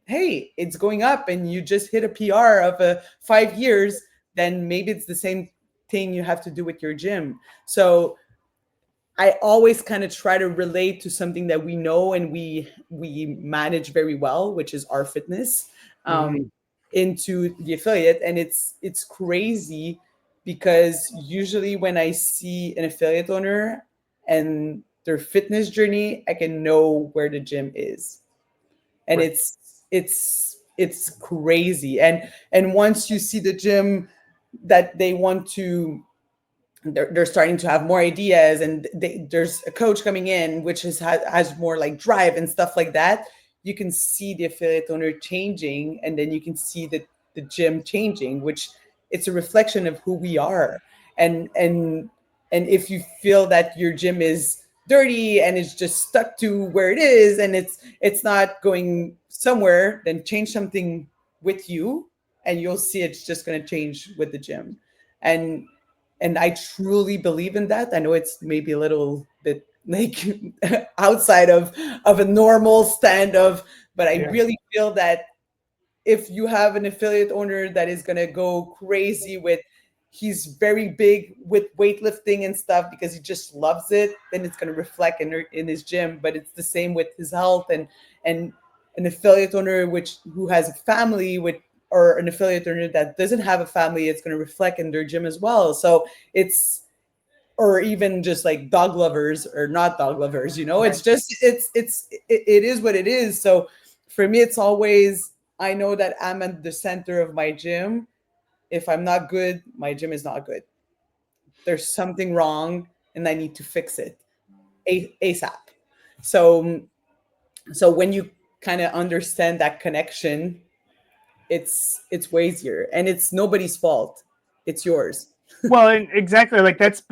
hey, it's going up and you just hit a PR of 5 years, then maybe it's the same thing you have to do with your gym. So I always kind of try to relate to something that we know and we manage very well, which is our fitness, Mhm. into the affiliate. And it's crazy because usually when I see an affiliate owner and their fitness journey, I can know where the gym is, and Right. it's crazy. And once you see the gym that they want to, they're starting to have more ideas, and there's a coach coming in which has more like drive and stuff like that. You can see the affiliate owner changing, and then you can see the gym changing, which it's a reflection of who we are. And if you feel that your gym is dirty and it's just stuck to where it is and it's not going somewhere, then change something with you, and you'll see it's just going to change with the gym. And I truly believe in that. I know it's maybe a little bit like outside of a normal stand of, but I Yeah. really feel that if you have an affiliate owner that is going to go crazy with, he's very big with weightlifting and stuff because he just loves it, then it's going to reflect in his gym. But it's the same with his health. And an affiliate owner who has a family with, or an affiliate owner that doesn't have a family, it's going to reflect in their gym as well. So it's, or even just like dog lovers or not dog lovers, Right. it's just it is what it is. So for me, it's always, I know that I'm at the center of my gym. If I'm not good, my gym is not good. There's something wrong and I need to fix it ASAP. So when you kind of understand that connection, it's way easier, and it's nobody's fault. It's yours. Well, and exactly, like that's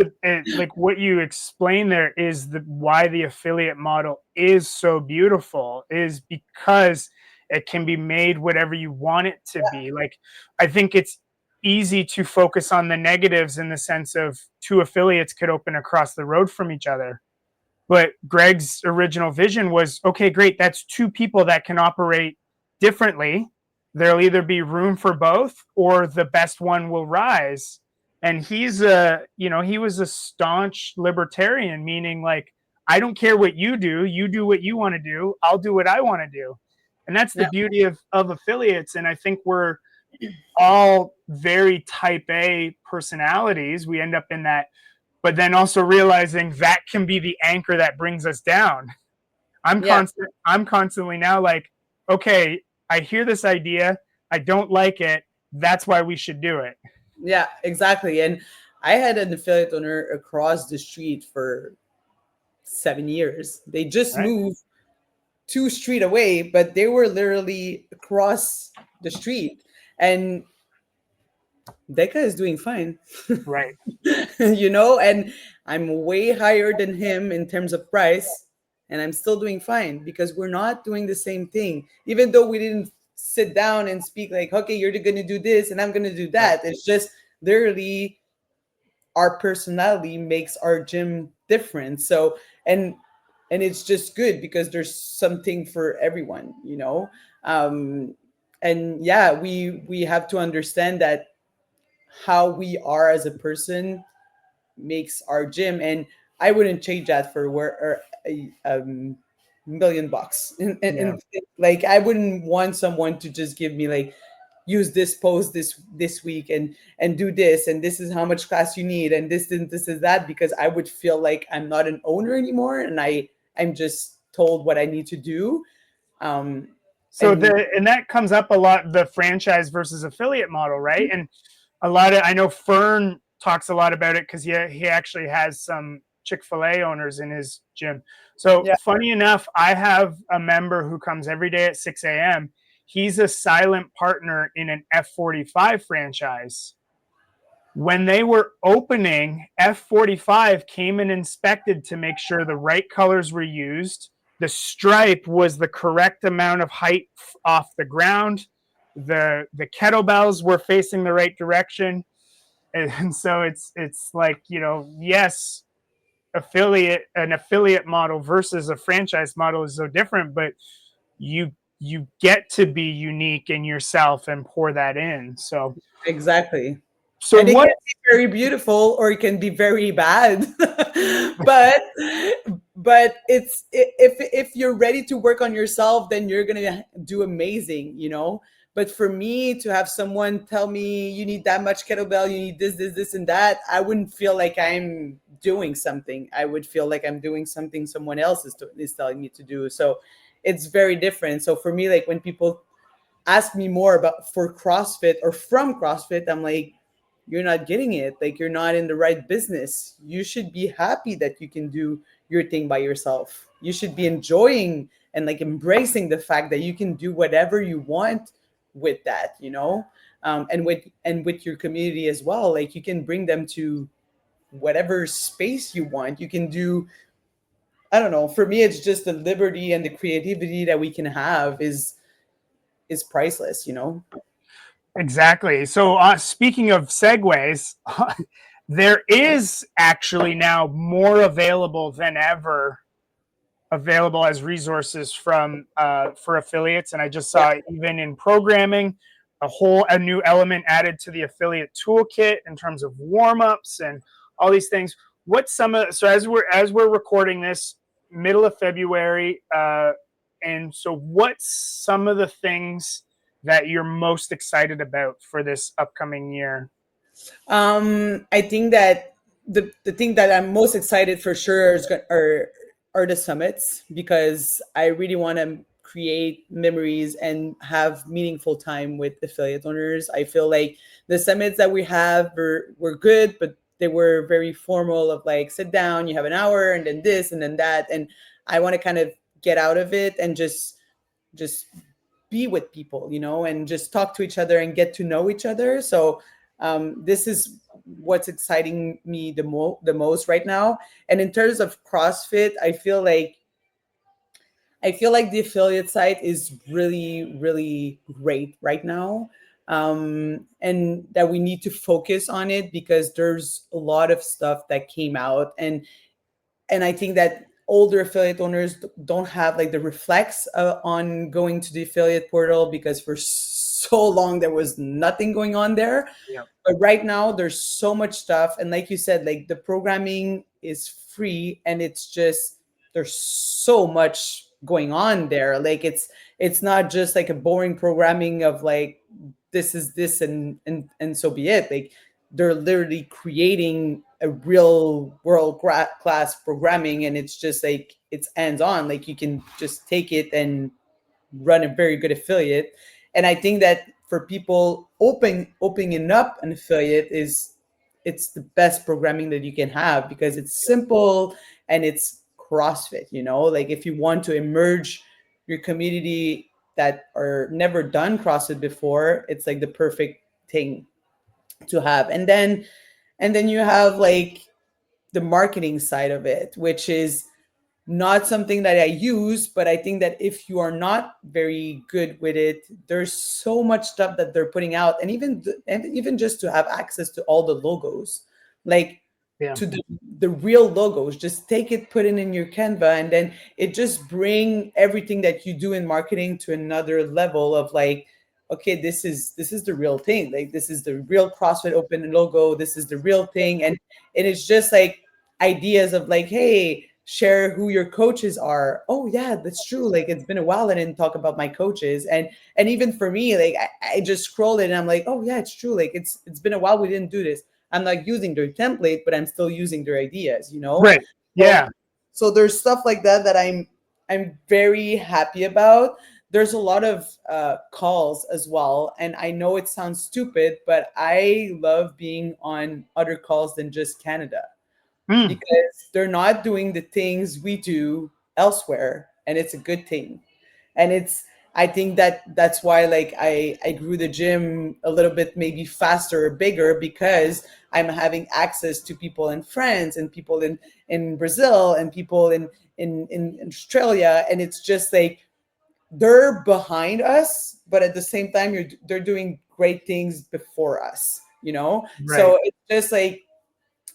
like what you explain there is why the affiliate model is so beautiful is because it can be made whatever you want it to be. Like, I think it's easy to focus on the negatives in the sense of two affiliates could open across the road from each other. But Greg's original vision was, okay, great. That's two people that can operate differently. There'll either be room for both or the best one will rise. And he was a staunch libertarian, meaning like, I don't care what you do what you want to do, I'll do what I want to do. And that's the Yeah. beauty of affiliates. And I think we're all very type A personalities. We end up in that, but then also realizing that can be the anchor that brings us down. Yeah. I'm constantly now like, okay, I hear this idea, I don't like it. That's why we should do it. Yeah, exactly. And I had an affiliate owner across the street for 7 years. They just Right. moved 2 street away, but they were literally across the street. And Decca is doing fine, Right. and I'm way higher than him in terms of price, and I'm still doing fine because we're not doing the same thing. Even though we didn't sit down and speak like, okay, you're going to do this and I'm going to do Right. that. It's just literally our personality makes our gym different. So, and it's just good because there's something for everyone. Um, and yeah, we have to understand that how we are as a person makes our gym, and I wouldn't change that for where or $1,000,000. Yeah. And like I wouldn't want someone to just give me like, use this pose this week and do this, and this is how much class you need, and this is that, because I would feel like I'm not an owner anymore, and I'm just told what I need to do. um So and that comes up a lot, the franchise versus affiliate model, right? And a lot of, I know Fern talks a lot about it because he actually has some Chick-fil-A owners in his gym. So yeah, funny enough, I have a member who comes every day at 6 a.m. He's a silent partner in an F45 franchise. When they were opening, F45 came and inspected to make sure the right colors were used, the stripe was the correct amount of height off the ground. The kettlebells were facing the right direction. And so it's like, yes, an affiliate model versus a franchise model is so different, but you get to be unique in yourself and pour that in. So Exactly. so And it what can be very beautiful or it can be very bad. but if you're ready to work on yourself, then you're gonna do amazing, But for me to have someone tell me you need that much kettlebell, you need this, and that, I wouldn't feel like I'm doing something. I would feel like I'm doing something someone else is telling me to do. So it's very different. So for me, like when people ask me more about for CrossFit or from CrossFit, I'm like, you're not getting it. Like you're not in the right business. You should be happy that you can do your thing by yourself. You should be enjoying and like embracing the fact that you can do whatever you want with that, and with your community as well. Like you can bring them to whatever space you want. You can do, I don't know. For me, it's just the liberty and the creativity that we can have is priceless. exactly? So speaking of segues, there is actually now more available than ever, available as resources from for affiliates. And I just saw even in programming a new element added to the affiliate toolkit in terms of warm-ups and all these things. What's so as we're recording this, middle of February, and so what's some of the things that you're most excited about for this upcoming year? I think that the thing that I'm most excited for sure are the summits, because I really want to create memories and have meaningful time with affiliate owners. I feel like the summits that we have were good, but they were very formal of like sit down, you have an hour, and then this and then that. And I want to kind of get out of it and just be with people, and just talk to each other and get to know each other. So this is what's exciting me the most right now. And in terms of CrossFit, I feel like the affiliate site is really, really great right now. And that we need to focus on it because there's a lot of stuff that came out, and I think that older affiliate owners don't have like the reflex on going to the affiliate portal, because for so long there was nothing going on there. Yeah. But right now there's so much stuff, and like you said, like the programming is free, and it's just there's so much going on there. Like it's not just like a boring programming of like this is this and so be it. Like they're literally creating a real world class programming, and it's just like it's hands on. Like you can just take it and run a very good affiliate. And I think that for people opening up an affiliate it's the best programming that you can have, because it's simple and it's CrossFit. Like if you want to emerge your community that are never done CrossFit before, it's like the perfect thing to have. And then you have like the marketing side of it, which is not something that I use, but I think that if you are not very good with it, there's so much stuff that they're putting out, and even just to have access to all the logos, like Yeah. to the real logos, just take it, put it in your Canva, and then it just bring everything that you do in marketing to another level of like, okay, this is the real thing. Like this is the real CrossFit Open logo. This is the real thing, and it's just like ideas of like, hey, share who your coaches are. Oh yeah, that's true. Like it's been a while I didn't talk about my coaches, and even for me, like I just scrolled it and I'm like, oh yeah, it's true. Like it's been a while we didn't do this. I'm not using their template, but I'm still using their ideas. Right. Yeah. So there's stuff like that that I'm very happy about. There's a lot of calls as well, and I know it sounds stupid, but I love being on other calls than just Canada, Mm. because they're not doing the things we do elsewhere, and it's a good thing. And I think that that's why like I grew the gym a little bit maybe faster or bigger, because I'm having access to people and friends and people in Brazil and people in Australia, and it's just like they're behind us, but at the same time they're doing great things before us, you know. Right. So it's just like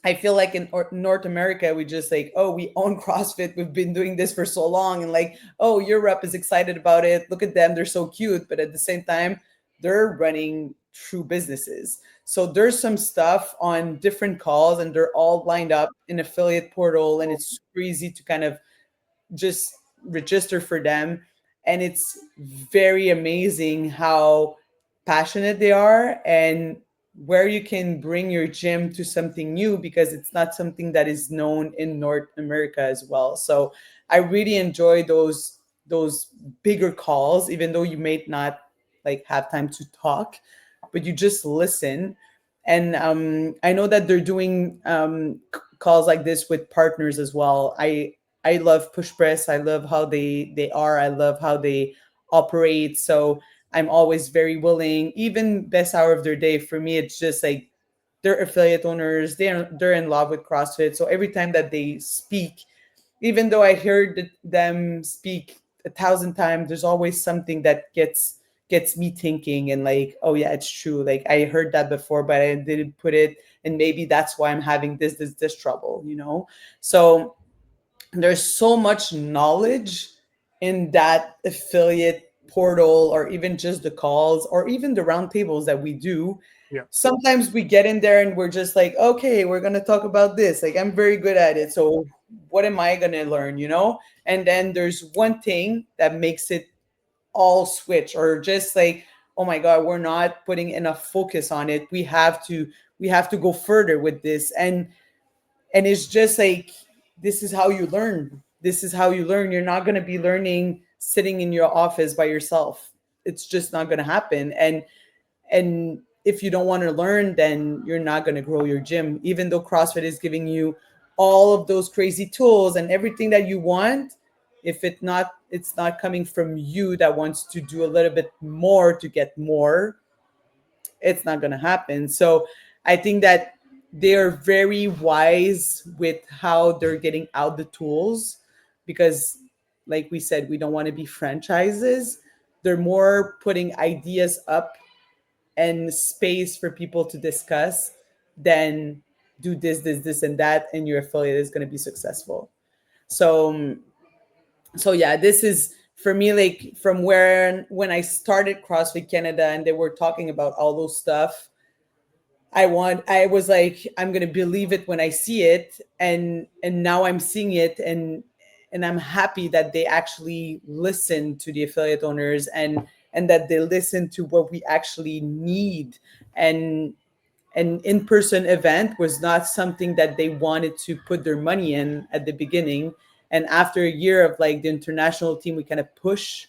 I feel like in North America, we just like, oh, we own CrossFit. We've been doing this for so long. And like, oh, Europe is excited about it. Look at them. They're so cute. But at the same time, they're running true businesses. So there's some stuff on different calls and they're all lined up in affiliate portal. And it's super easy to kind of just register for them. And it's very amazing how passionate they are and where you can bring your gym to something new, because it's not something that is known in North America as well. So I really enjoy those bigger calls, even though you may not like have time to talk, but you just listen. And I know that they're doing calls like this with partners as well. I love push press. I love how they are. I love how they operate. So I'm always very willing. Even best hour of their day for me, it's just like they're affiliate owners. They're in love with CrossFit. So every time that they speak, even though I heard them speak 1,000 times, there's always something that gets me thinking and like, oh yeah, it's true. Like I heard that before, but I didn't put it, and maybe that's why I'm having this trouble, you know. So there's so much knowledge in that affiliate portal, or even just the calls or even the roundtables that we do. Yeah. Sometimes we get in there and we're just like, okay, we're going to talk about this. Like I'm very good at it, so what am I going to learn, you know? And then there's one thing that makes it all switch, or just like, oh my god, we're not putting enough focus on it. We have to go further with this. And it's just like, this is how you learn. This is how you learn. You're not going to be learning sitting in your office by yourself. It's just not going to happen. And if you don't want to learn, then you're not going to grow your gym, even though CrossFit is giving you all of those crazy tools and everything that you want. If it's not coming from you that wants to do a little bit more to get more, it's not going to happen. So I think that they're very wise with how they're getting out the tools, because like we said, we don't want to be franchises. They're more putting ideas up and space for people to discuss than do this and that, and your affiliate is going to be successful. So yeah, this is for me, like from where when I started CrossFit Canada and they were talking about all those stuff, I was like, I'm gonna believe it when I see it. And now I'm seeing it, and I'm happy that they actually listen to the affiliate owners, and that they listen to what we actually need. And an in-person event was not something that they wanted to put their money in at the beginning. And after a year of like the international team, we kind of push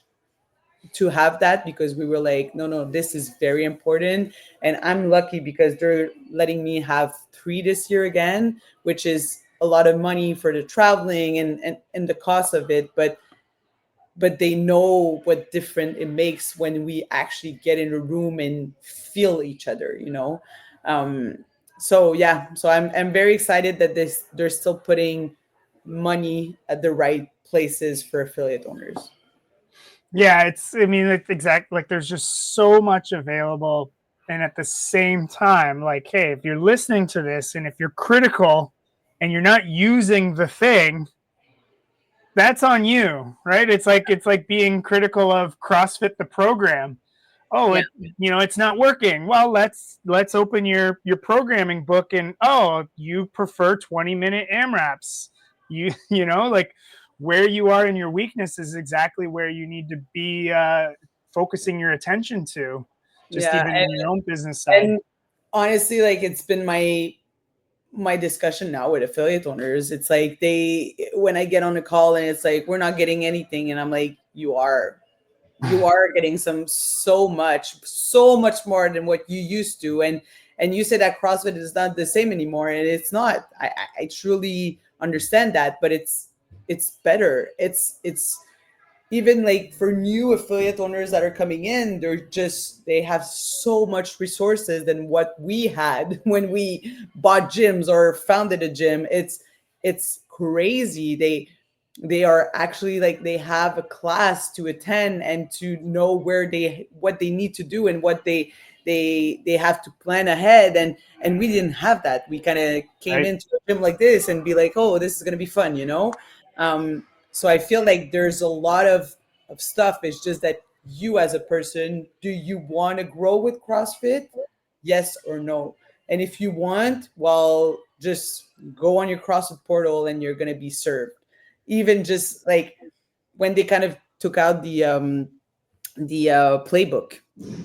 to have that, because we were like, no, no, this is very important. And I'm lucky because they're letting me have 3 this year again, which is a lot of money for the traveling and the cost of it. But they know what different it makes when we actually get in a room and feel each other, you know. um so yeah, so I'm very excited that they're still putting money at the right places for affiliate owners. Yeah, I mean, it's exact. Like, there's just so much available, and at the same time, like, hey, if you're listening to this and if you're critical and you're not using the thing, that's on you, right? It's like being critical of CrossFit the program. Oh, Yeah, it's not working. Well, let's open your programming book, and oh, you prefer 20-minute AMRAPs. Like, where you are in your weakness is exactly where you need to be focusing your attention to, just yeah. even in your own business side. And honestly, like it's been my discussion now with affiliate owners. It's like they when I get on a call and it's like, we're not getting anything, and I'm like, you are getting so much more than what you used to. And you said that CrossFit is not the same anymore, and it's not. I truly understand that, but it's better. It's even like for new affiliate owners that are coming in, they have so much resources than what we had when we bought gyms or founded a gym. It's crazy. They are actually like, they have a class to attend and to know what they need to do and what they have to plan ahead. And we didn't have that. We kind of came Right. into a gym like this and be like, oh, this is going to be fun. So I feel like there's a lot of stuff. It's just that you as a person, do you want to grow with CrossFit? Yes or no? And if you want, well, just go on your CrossFit portal and you're gonna be served. Even just like when they kind of took out the playbook,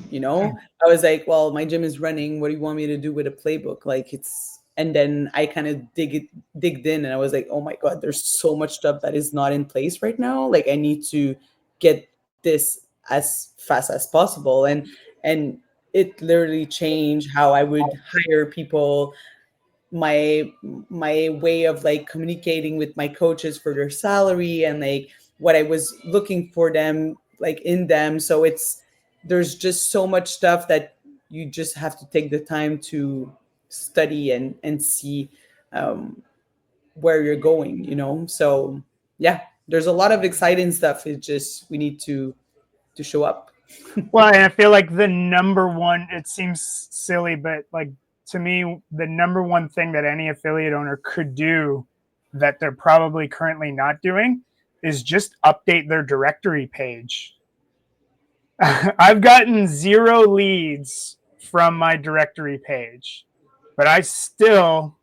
I was like, well, my gym is running, what do you want me to do with a playbook? Like, it's and then I kind of digged in, and I was like, oh my god, there's so much stuff that is not in place right now. Like, I need to get this as fast as possible. And it literally changed how I would hire people, my my way of like communicating with my coaches for their salary, and like what I was looking for them, like in them. So there's just so much stuff that you just have to take the time to study and see um, where you're going. So yeah, there's a lot of exciting stuff. It's just we need to show up. Well, and I feel like the number one, it seems silly, but like to me, the number one thing that any affiliate owner could do that they're probably currently not doing is just update their directory page. I've gotten 0 leads from my directory page, but I still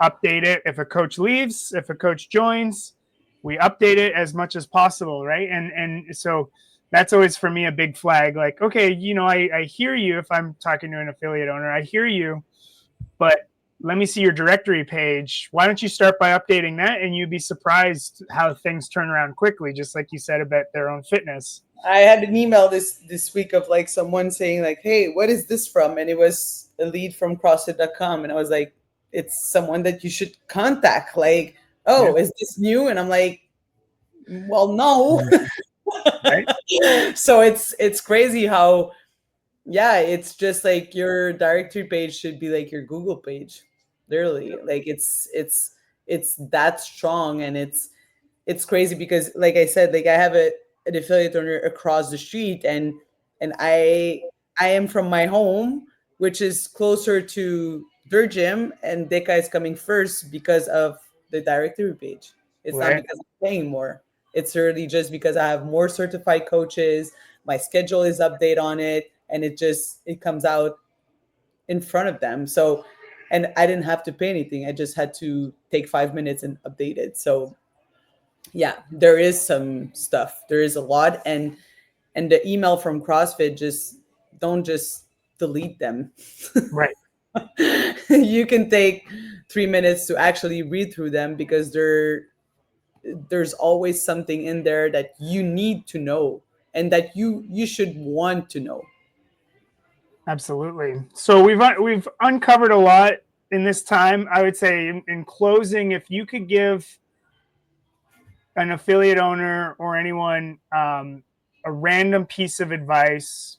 update it. If a coach leaves, if a coach joins, we update it as much as possible, right? And so that's always for me a big flag. Like, okay, I hear you. If I'm talking to an affiliate owner, I hear you, but let me see your directory page. Why don't you start by updating that, and you'd be surprised how things turn around quickly, just like you said about their own fitness. I had an email this week of like someone saying like, "Hey, what is this from?" And it was a lead from CrossFit.com, and I was like, "It's someone that you should contact." Like, Yeah. "Oh, is this new?" And I'm like, "Well, no." Right. So it's crazy how, yeah, it's just like your directory page should be like your Google page, literally. Like it's that strong, and it's crazy because, like I said, like I have an affiliate owner across the street, and I am from my home, which is closer to their gym, and Deka is coming first because of the directory page. It's not Right. because I'm paying more. It's really just because I have more certified coaches. My schedule is update on it, and it comes out in front of them. So, and I didn't have to pay anything. I just had to take 5 minutes and update it. So yeah, there is some stuff. There is a lot, and the email from CrossFit, just don't just delete them. Right. You can take 3 minutes to actually read through them, because there's always something in there that you need to know, and that you should want to know. Absolutely. So we've uncovered a lot in this time. I would say in closing, if you could give an affiliate owner or anyone a random piece of advice,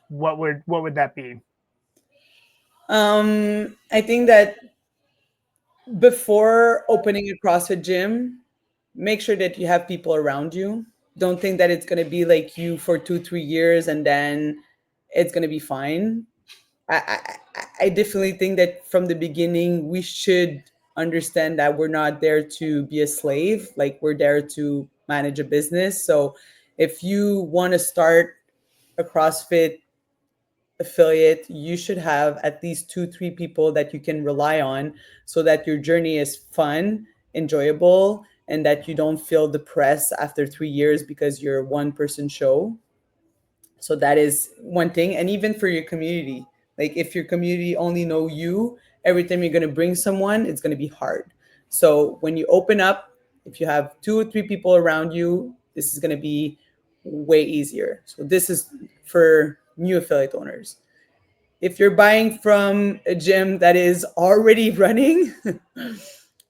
what would that be? I think that before opening a CrossFit gym, make sure that you have people around you. Don't think that it's going to be like you for 2 3 years and then it's going to be fine. I definitely think that from the beginning we should understand that we're not there to be a slave. Like, we're there to manage a business. So if you want to start a CrossFit affiliate, you should have at least 2 3 people that you can rely on, so that your journey is fun, enjoyable, and that you don't feel depressed after 3 years because you're a one person show. So that is one thing. And even for your community, like if your community only know you, every time you're going to bring someone, it's going to be hard. So when you open up, if you have 2 or 3 people around you, this is going to be way easier. So this is for new affiliate owners. If you're buying from a gym that is already running,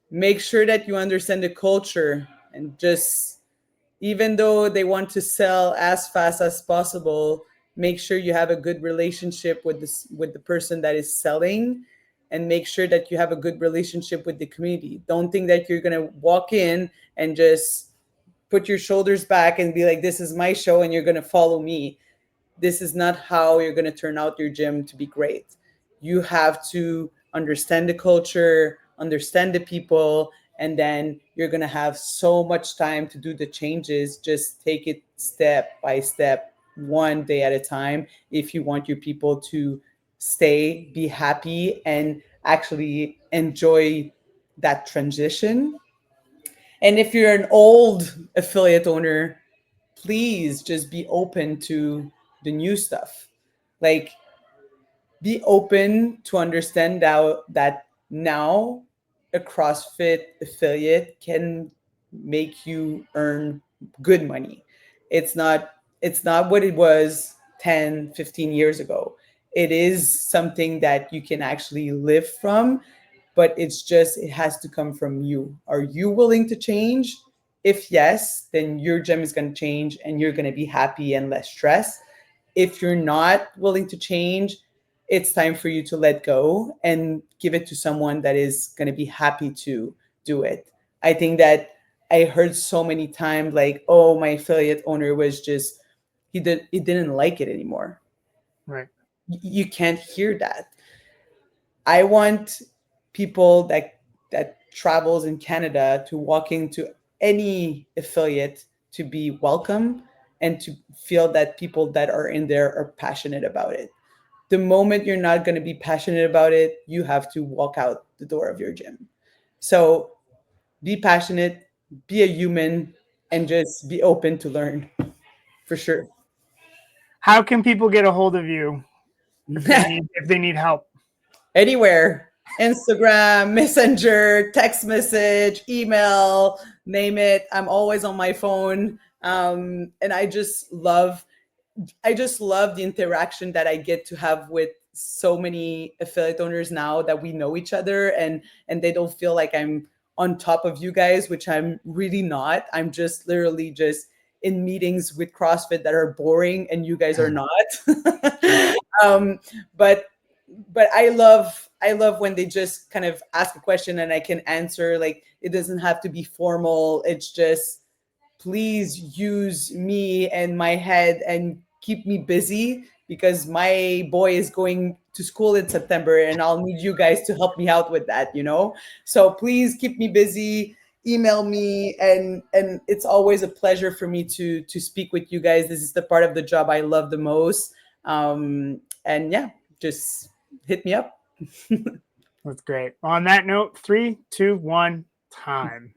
make sure that you understand the culture, and just even though they want to sell as fast as possible, make sure you have a good relationship with the person that is selling, and make sure that you have a good relationship with the community. Don't think that you're going to walk in and just put your shoulders back and be like, this is my show and you're going to follow me. This is not how you're going to turn out your gym to be great. You have to understand the culture, understand the people, and then you're going to have so much time to do the changes. Just take it step by step, one day at a time, if you want your people to stay, be happy, and actually enjoy that transition. And if you're an old affiliate owner, please just be open to the new stuff. Like, be open to understand that now a CrossFit affiliate can make you earn good money. It's not what it was 10, 15 years ago. It is something that you can actually live from, but it has to come from you. Are you willing to change? If yes, then your gym is going to change and you're going to be happy and less stressed. If you're not willing to change, it's time for you to let go and give it to someone that is going to be happy to do it. I think that I heard so many times like, oh, my affiliate owner was just, he didn't like it anymore. Right. You can't hear that. I want people that travels in Canada to walk into any affiliate to be welcome and to feel that people that are in there are passionate about it. The moment you're not going to be passionate about it, you have to walk out the door of your gym. So be passionate, be a human, and just be open to learn, for sure. How can people get a hold of you if they need help? Anywhere. Instagram, Messenger, text message, email, name it. I'm always on my phone. And I just love the interaction that I get to have with so many affiliate owners now that we know each other, and they don't feel like I'm on top of you guys, which I'm really not. I'm just literally just in meetings with CrossFit that are boring and you guys are not. um, but but I love when they just kind of ask a question and I can answer. Like, it doesn't have to be formal. It's just, please use me and my head and keep me busy, because my boy is going to school in September and I'll need you guys to help me out with that. So please keep me busy, email me, and it's always a pleasure for me to speak with you guys. This is the part of the job I love the most. And yeah, just hit me up. That's great. On that note, 3, 2, 1, time.